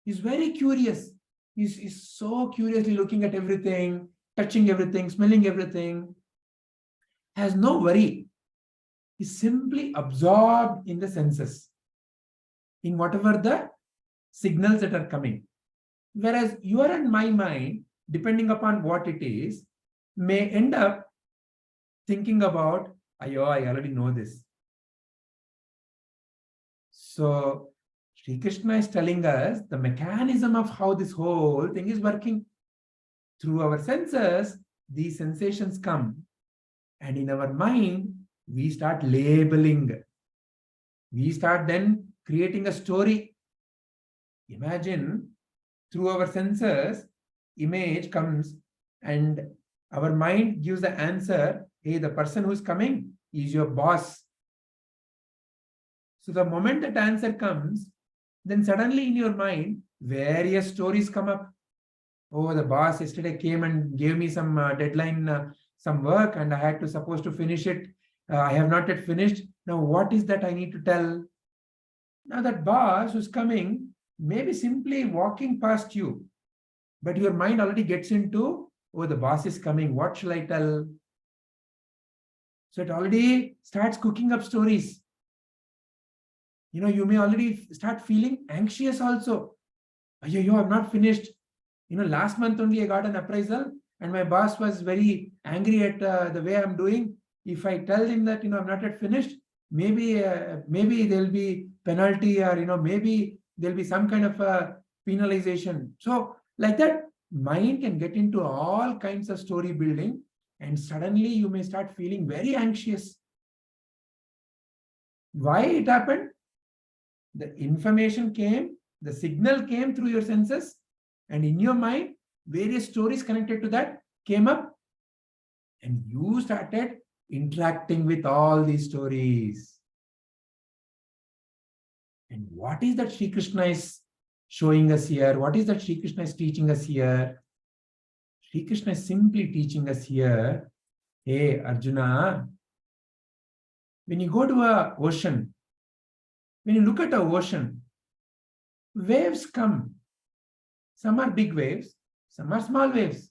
He's very curious. He's so curiously looking at everything, touching everything, smelling everything. Has no worry. He's simply absorbed in the senses, in whatever the signals that are coming. Whereas your and my mind, depending upon what it is, may end up thinking about, I already know this. So Sri Krishna is telling us the mechanism of how this whole thing is working. Through our senses, these sensations come. And in our mind, we start labeling. We start then creating a story. Imagine, through our senses, image comes and our mind gives the answer, hey, the person who's coming is your boss. So the moment that answer comes, then suddenly in your mind, various stories come up. Oh, the boss yesterday came and gave me some deadline, some work, and I had to supposed to finish it. I have not yet finished. Now, what is that I need to tell? Now that boss who's coming may be simply walking past you, but your mind already gets into, oh, the boss is coming. What shall I tell? So it already starts cooking up stories. You may already start feeling anxious also. I'm not finished. Last month only I got an appraisal and my boss was very angry at the way I'm doing. If I tell him that, I'm not yet finished, maybe there'll be penalty or, maybe there'll be some kind of penalization. So like that, mind can get into all kinds of story building and suddenly you may start feeling very anxious. Why it happened? The information came, the signal came through your senses, and in your mind, various stories connected to that came up, and you started interacting with all these stories. And what is that Sri Krishna is showing us here? What is that Sri Krishna is teaching us here? Sri Krishna is simply teaching us here, hey, Arjuna, when you go to an ocean, when you look at an ocean, waves come. Some are big waves, some are small waves.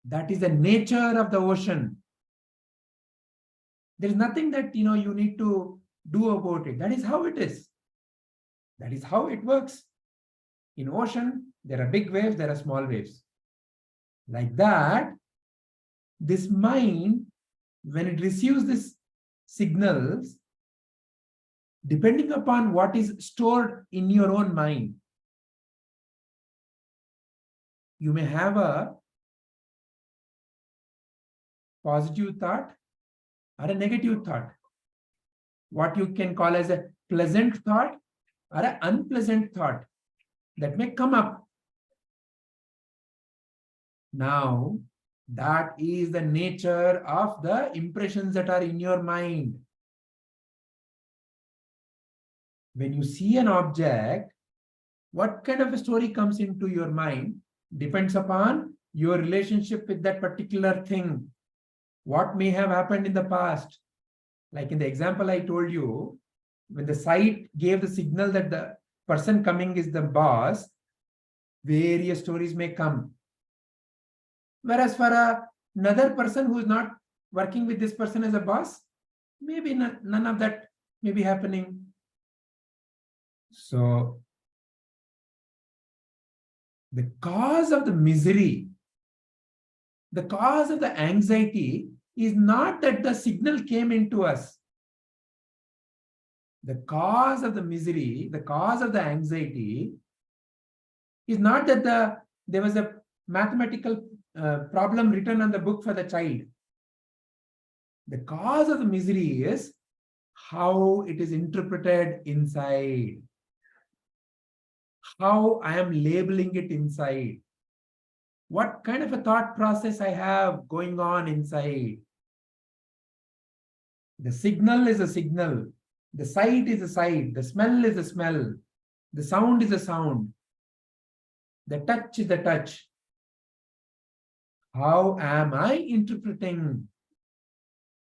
That is the nature of the ocean. There is nothing that you need to do about it. That is how it is. That is how it works. In ocean, there are big waves, there are small waves. Like that, this mind, when it receives these signals, depending upon what is stored in your own mind, you may have a positive thought or a negative thought. What you can call as a pleasant thought or an unpleasant thought that may come up. Now, that is the nature of the impressions that are in your mind. When you see an object, what kind of a story comes into your mind depends upon your relationship with that particular thing. What may have happened in the past. Like in the example I told you, when the sight gave the signal that the person coming is the boss, various stories may come. Whereas for another person who is not working with this person as a boss, maybe none of that may be happening. So the cause of the misery, the cause of the anxiety is not that the signal came into us. The cause of the misery, the cause of the anxiety is not that there was a mathematical problem written on the book for the child. The cause of the misery is how it is interpreted inside. How I am labeling it inside. What kind of a thought process I have going on inside. The signal is a signal. The sight is a sight. The smell is a smell. The sound is a sound. The touch is the touch. how am I interpreting?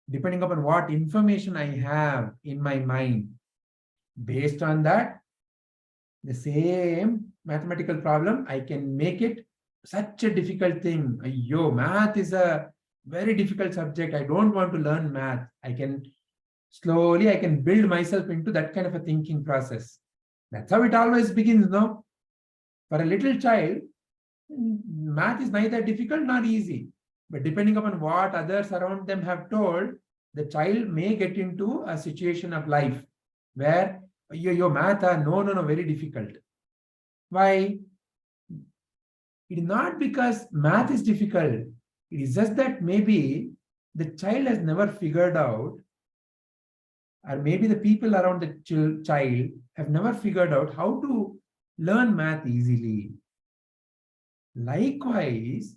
Depending upon what information I have in my mind. Based on that, the same mathematical problem, I can make it such a difficult thing. Yo, math is a very difficult subject. I don't want to learn math. I can build myself into that kind of a thinking process. That's how it always begins, no? For a little child, math is neither difficult nor easy. But depending upon what others around them have told, the child may get into a situation of life where your math are no, very difficult. Why? It is not because math is difficult. It is just that maybe the child has never figured out, or maybe the people around the child have never figured out how to learn math easily. Likewise,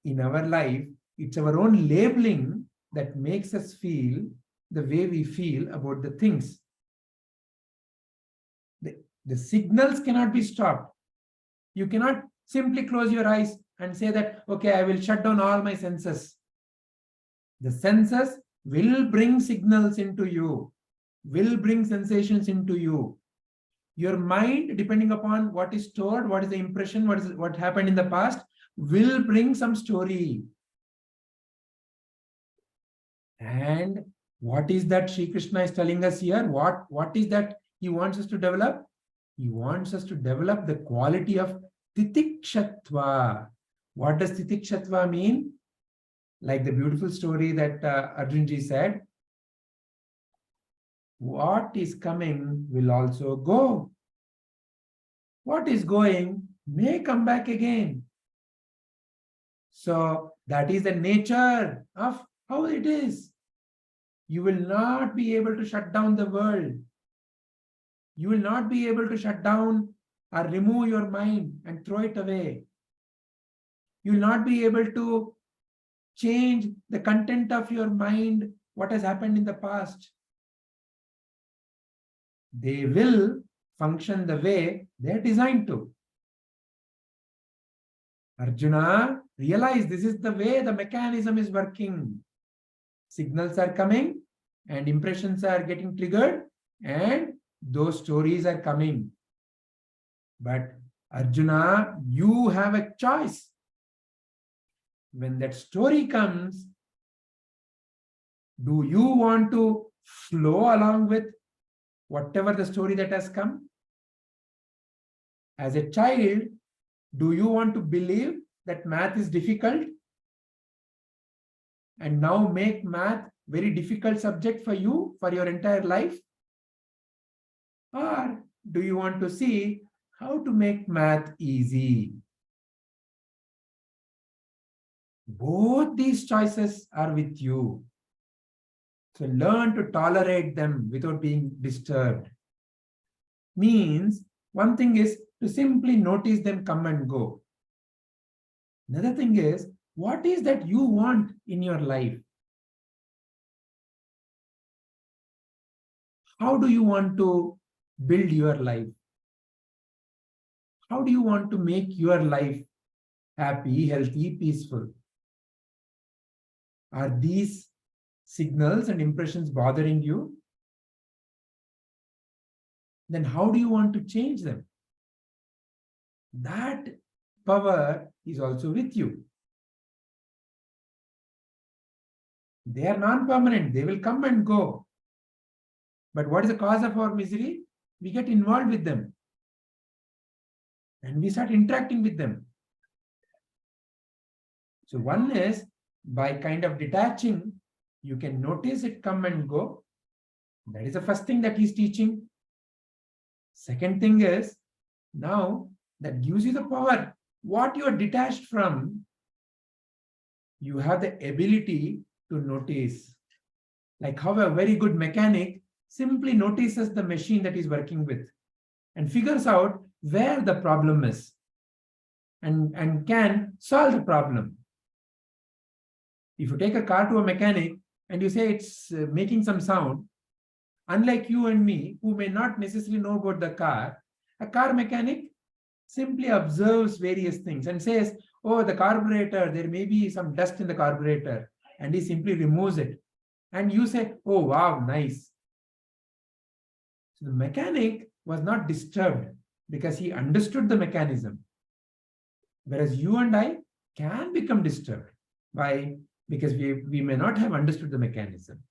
in our life, it's our own labeling that makes us feel the way we feel about the things. The signals cannot be stopped. You cannot simply close your eyes and say that, okay, I will shut down all my senses. The senses will bring signals into you, will bring sensations into you. Your mind, depending upon what is stored, what is the impression, what happened in the past, will bring some story. And what is that Sri Krishna is telling us here? What is that he wants us to develop? He wants us to develop the quality of titikshatva. What does titikshatva mean? Like the beautiful story that Arjunji said, what is coming will also go. What is going may come back again. So that is the nature of how it is. You will not be able to shut down the world. You will not be able to shut down or remove your mind and throw it away. You will not be able to change the content of your mind, what has happened in the past. They will function the way they are designed to. Arjuna, realize this is the way the mechanism is working. Signals are coming and impressions are getting triggered and those stories are coming. But Arjuna, you have a choice. When that story comes, do you want to flow along with whatever the story that has come? As a child, do you want to believe that math is difficult and now make math very difficult subject for you for your entire life? Or do you want to see how to make math easy? Both these choices are with you. So learn to tolerate them without being disturbed. Means one thing is to simply notice them come and go. Another thing is, what is that you want in your life? How do you want to build your life? How do you want to make your life happy, healthy, peaceful? Are these signals and impressions bothering you? Then how do you want to change them? That power is also with you. They are non-permanent. They will come and go. But what is the cause of our misery? We get involved with them. And we start interacting with them. So one is, by kind of detaching, you can notice it come and go. That is the first thing that he's teaching. Second thing is, now that gives you the power. What you are detached from, you have the ability to notice. Like how a very good mechanic simply notices the machine that he's working with and figures out where the problem is and can solve the problem. If you take a car to a mechanic and you say it's making some sound, unlike you and me, who may not necessarily know about the car, a car mechanic simply observes various things and says, oh, the carburetor, there may be some dust in the carburetor, and he simply removes it. And you say, oh, wow, nice. So the mechanic was not disturbed because he understood the mechanism. Whereas you and I can become disturbed. Why? Because we may not have understood the mechanism.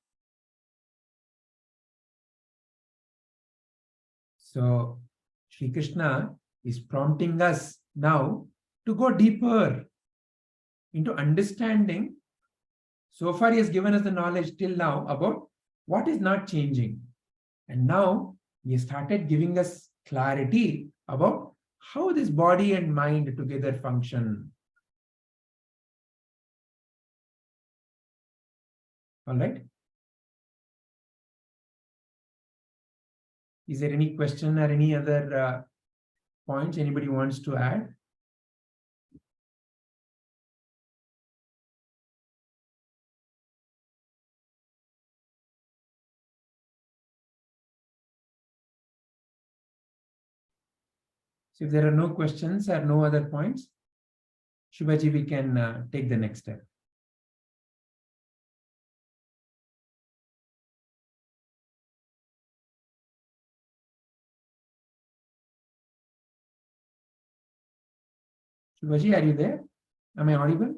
So Sri Krishna is prompting us now to go deeper into understanding. So far, he has given us the knowledge till now about what is not changing. And now he has started giving us clarity about how this body and mind together function. All right. Is there any question or any other points anybody wants to add? So if there are no questions or no other points, Shubhaji, we can take the next step. Shubhaji, are you there? Am I audible?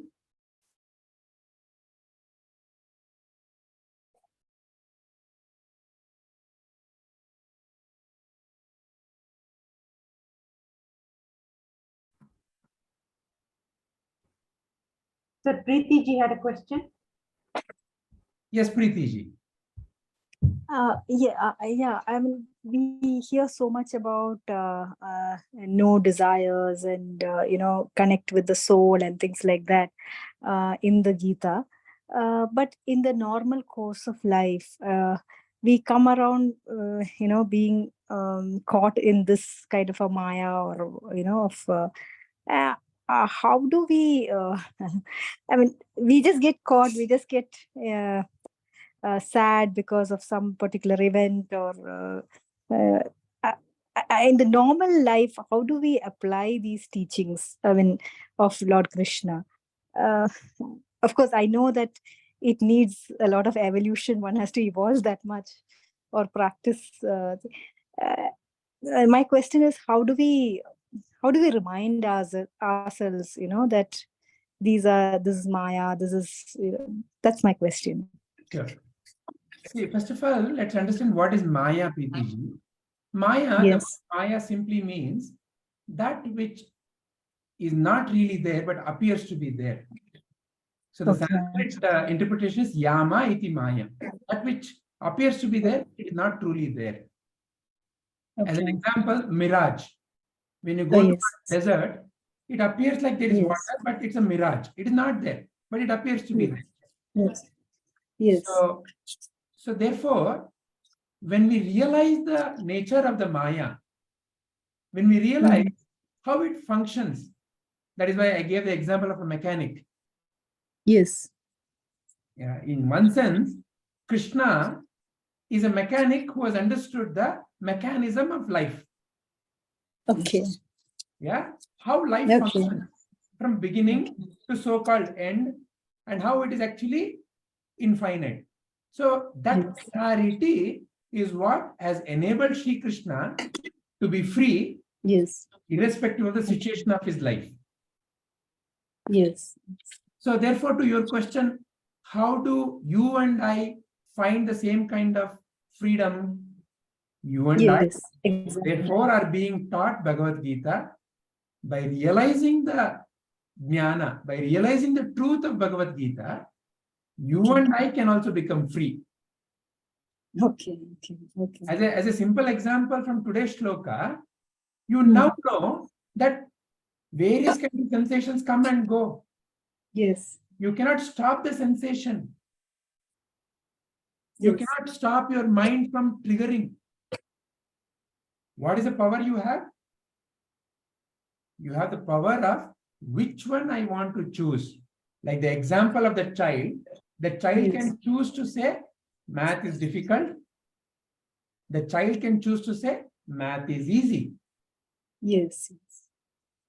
Sir, Preeti ji had a question. Yes, Preeti ji. Yeah. I mean, we hear so much about no desires and connect with the soul and things like that in the Gita. But in the normal course of life, we come around, being caught in this kind of a Maya, or how do we? I mean, we just get caught. We just get. Sad because of some particular event, or in the normal life, how do we apply these teachings, I mean, of Lord Krishna? Of course, I know that it needs a lot of evolution. One has to evolve that much or practice. My question is, how do we remind ourselves, that this is Maya, this is, that's my question. Sure. See, first of all, let's understand what is Maya, Preeti ji. Maya, Yes. Maya simply means that which is not really there but appears to be there. So the Sanskrit interpretation is Yama iti Maya. That which appears to be there, it is not truly there. As an example, mirage. When you go to a desert, it appears like there is water, but it's a mirage. It is not there, but it appears to be there. Yes. So therefore, when we realize the nature of the Maya, when we realize how it functions, that is why I gave the example of a mechanic. Yes. Yeah, in one sense, Krishna is a mechanic who has understood the mechanism of life. Okay. Yeah, how life functions from beginning to so-called end, and how it is actually infinite. So that clarity is what has enabled Sri Krishna to be free, irrespective of the situation of his life. Yes. So therefore, to your question, how do you and I find the same kind of freedom? You and I, therefore, are being taught Bhagavad Gita by realizing the jnana, by realizing the truth of Bhagavad Gita. You and I can also become free. Okay. As a simple example from today's shloka, you now know that various kinds of sensations come and go. Yes. You cannot stop the sensation. You cannot stop your mind from triggering. What is the power you have? You have the power of which one I want to choose. Like the example of the child can choose to say, math is difficult. The child can choose to say, math is easy. Yes.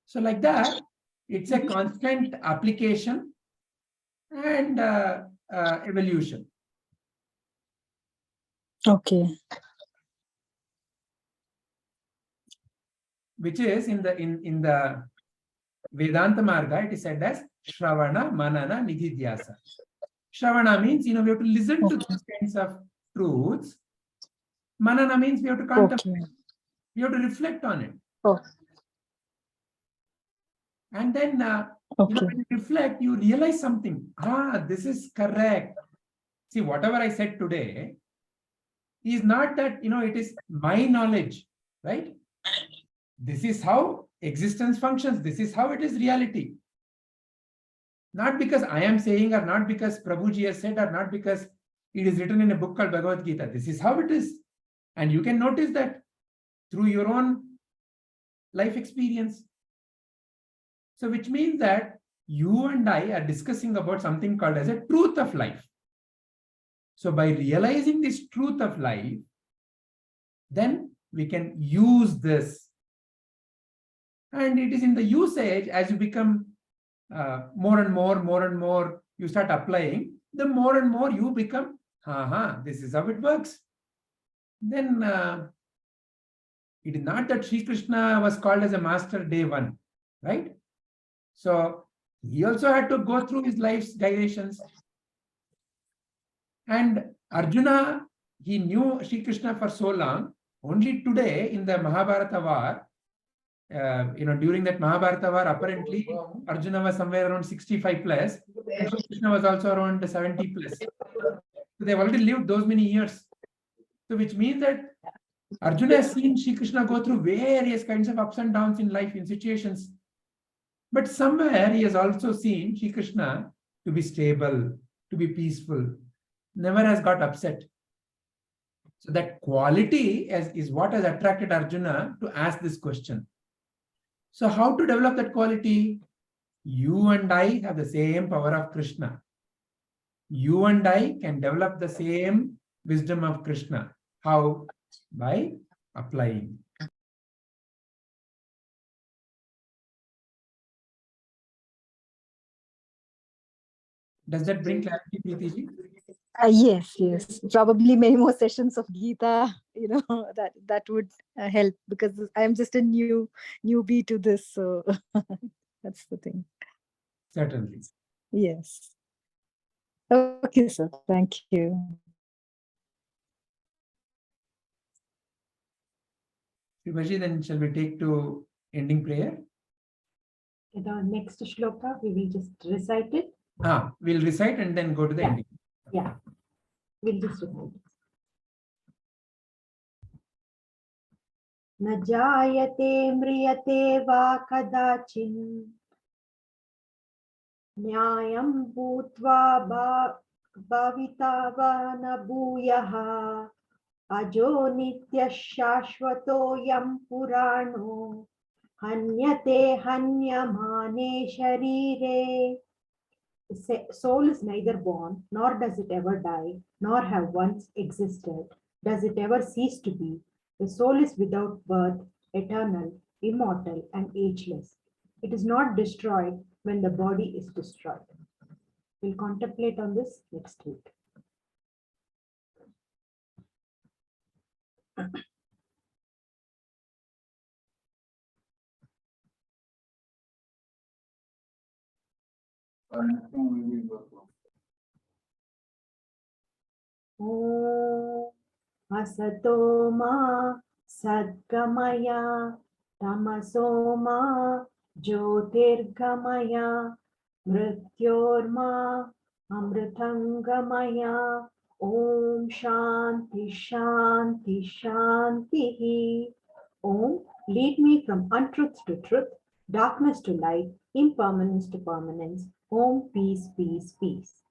So like that, It's a constant application and evolution. Okay. Which is in the Vedanta Marga, it is said as Shravana, Manana, Nididhyasa. Shravana means, we have to listen to these kinds of truths. Manana means we have to contemplate. We have to reflect on it. And then, when you reflect, you realize something. This is correct. See, whatever I said today is not that, it is my knowledge, right? This is how existence functions. This is how it is reality. Not because I am saying, or not because Prabhuji has said, or not because it is written in a book called Bhagavad Gita. This is how it is. And you can notice that through your own life experience. So which means that you and I are discussing about something called as a truth of life. So by realizing this truth of life, then we can use this. And it is in the usage, as you become more and more, you start applying, the more and more you become, this is how it works. Then it is not that Sri Krishna was called as a master day one, right? So he also had to go through his life's gyrations. And Arjuna, he knew Sri Krishna for so long. Only today in the Mahabharata war, during that Mahabharata war, apparently Arjuna was somewhere around 65 plus, and Sri Krishna was also around 70 plus. So they've already lived those many years. So which means that Arjuna has seen Sri Krishna go through various kinds of ups and downs in life, in situations. But somewhere he has also seen Sri Krishna to be stable, to be peaceful, never has got upset. So that quality is what has attracted Arjuna to ask this question. So how to develop that quality? You and I have the same power of Krishna. You and I can develop the same wisdom of Krishna. How? By applying. Does that bring clarity, Preeti? Yes. Probably many more sessions of Gita, that would help, because I am just a newbie to this. So that's the thing. Certainly. Yes. Okay, sir. Thank you. Shivaji, then shall we take to ending prayer? The next shloka, we will just recite it. We'll recite and then go to the ending. Yeah, we'll just recite it. न जायते म्रियते वा कदाचिन् न्यायं भूत्वा भाविता वा न भूयः अजो नित्यः शाश्वतोऽयं पुराणो हन्यते हन्यमाने शरीरे. The soul is neither born, nor does it ever die, nor have once existed. Does it ever cease to be? The soul is without birth, eternal, immortal, and ageless. It is not destroyed when the body is destroyed. We'll contemplate on this next week. Asato ma sadgamaya tamaso ma jyotirgamaya mrityorma amritangamaya. Om Shanti Shanti Shanti. Om, lead me from untruth to truth, darkness to light, impermanence to permanence. Om, peace, peace, peace.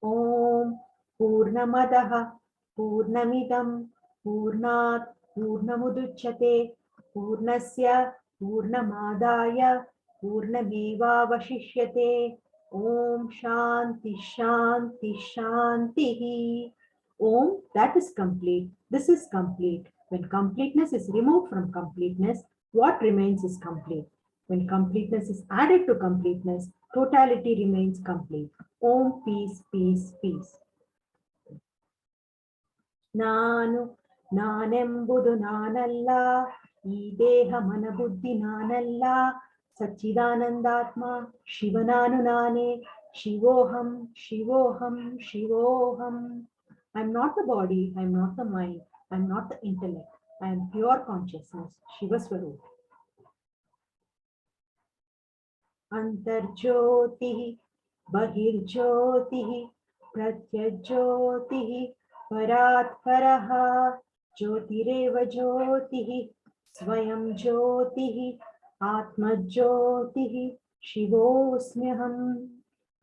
Om Purnamadaha Purnamidam Purnat Purnamuduchyate Purnasya Purnamadaya Purnameva Vashishyate. Om Shanti Shanti Shanti. Om, that is complete. This is complete. When completeness is removed from completeness, what remains is complete. When completeness is added to completeness, totality remains complete. Om, peace, peace, peace. Nanu, nanembudu nanalla, ee deha mana buddhi nanalla, Satchidanandatma, Shivananu nane, Shivoham, Shivoham, Shivoham. I'm not the body, I'm not the mind, I'm not the intellect, I am pure consciousness, Shiva Swarup. Antarjyotihi, Bahirjyotihi, Pratyajyotihi, Paratparaha, Jyotireva Jyotihi, Swayam Jyotihi, Atmajyoti, Shivosmyaham.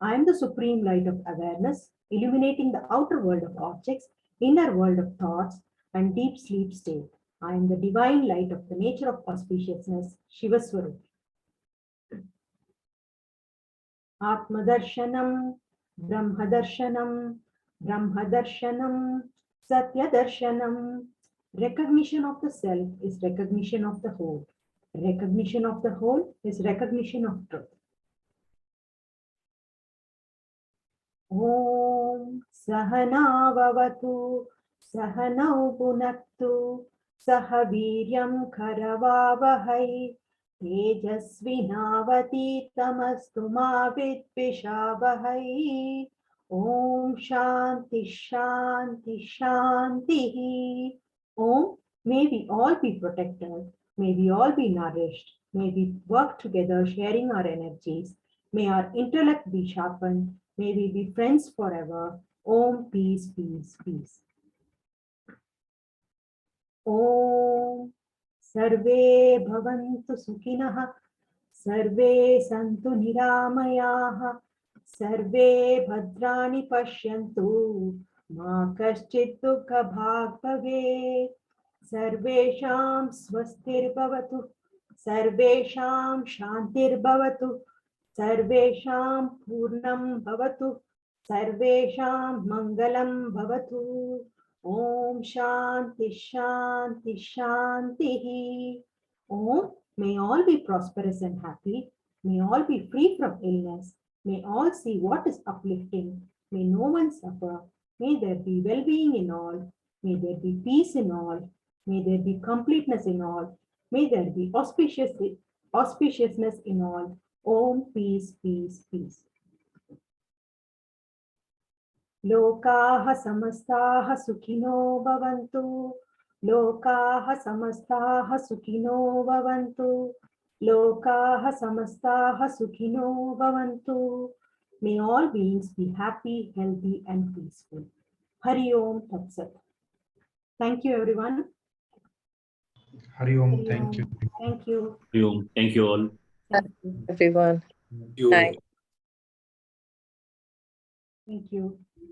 I am the supreme light of awareness, illuminating the outer world of objects, inner world of thoughts, and deep sleep state. I am the divine light of the nature of auspiciousness, Shiva Swarup. Atmadarshanam, Brahmadarshanam, Brahmadarshanam, Satyadarshanam. Recognition of the self is recognition of the whole. Recognition of the whole is recognition of truth. Om Sahana Vavatu Sahanau Punaktu Sahaviryam Karavavahai Tejasvinavati Tamastu Ma Vidvishavahai. Om Shanti Shanti Shanti. Om, may we all be protected. May we all be nourished. May we work together, sharing our energies. May our intellect be sharpened. May we be friends forever. Om, peace, peace, peace. Om, Sarve Bhavantu Sukhinah, Sarve Santu Niramayaha, Sarve Bhadrani Pashyantu, Ma Kaschit Dukha Bhag Bhavet. Sarvesham swastir bhavatu, sarvesham shantir bhavatu, sarvesham purnam bhavatu, sarvesham mangalam bhavatu. Om Shanti Shanti Shanti. Om, may all be prosperous and happy. May all be free from illness. May all see what is uplifting. May no one suffer. May there be well-being in all. May there be peace in all. May there be completeness in all. May there be auspiciousness in all. Om, peace, peace, peace. Lokaha samastaha sukhino bhavantu. Lokaha samastaha sukhino bhavantu. Lokaha samastaha sukhino bhavantu. May all beings be happy, healthy, and peaceful. Hari Om Tat Sat. Thank you, everyone. Hari Om, thank you. Thank you. Hari Om. Thank you all. Thank you. Everyone. You. Thank Thank you.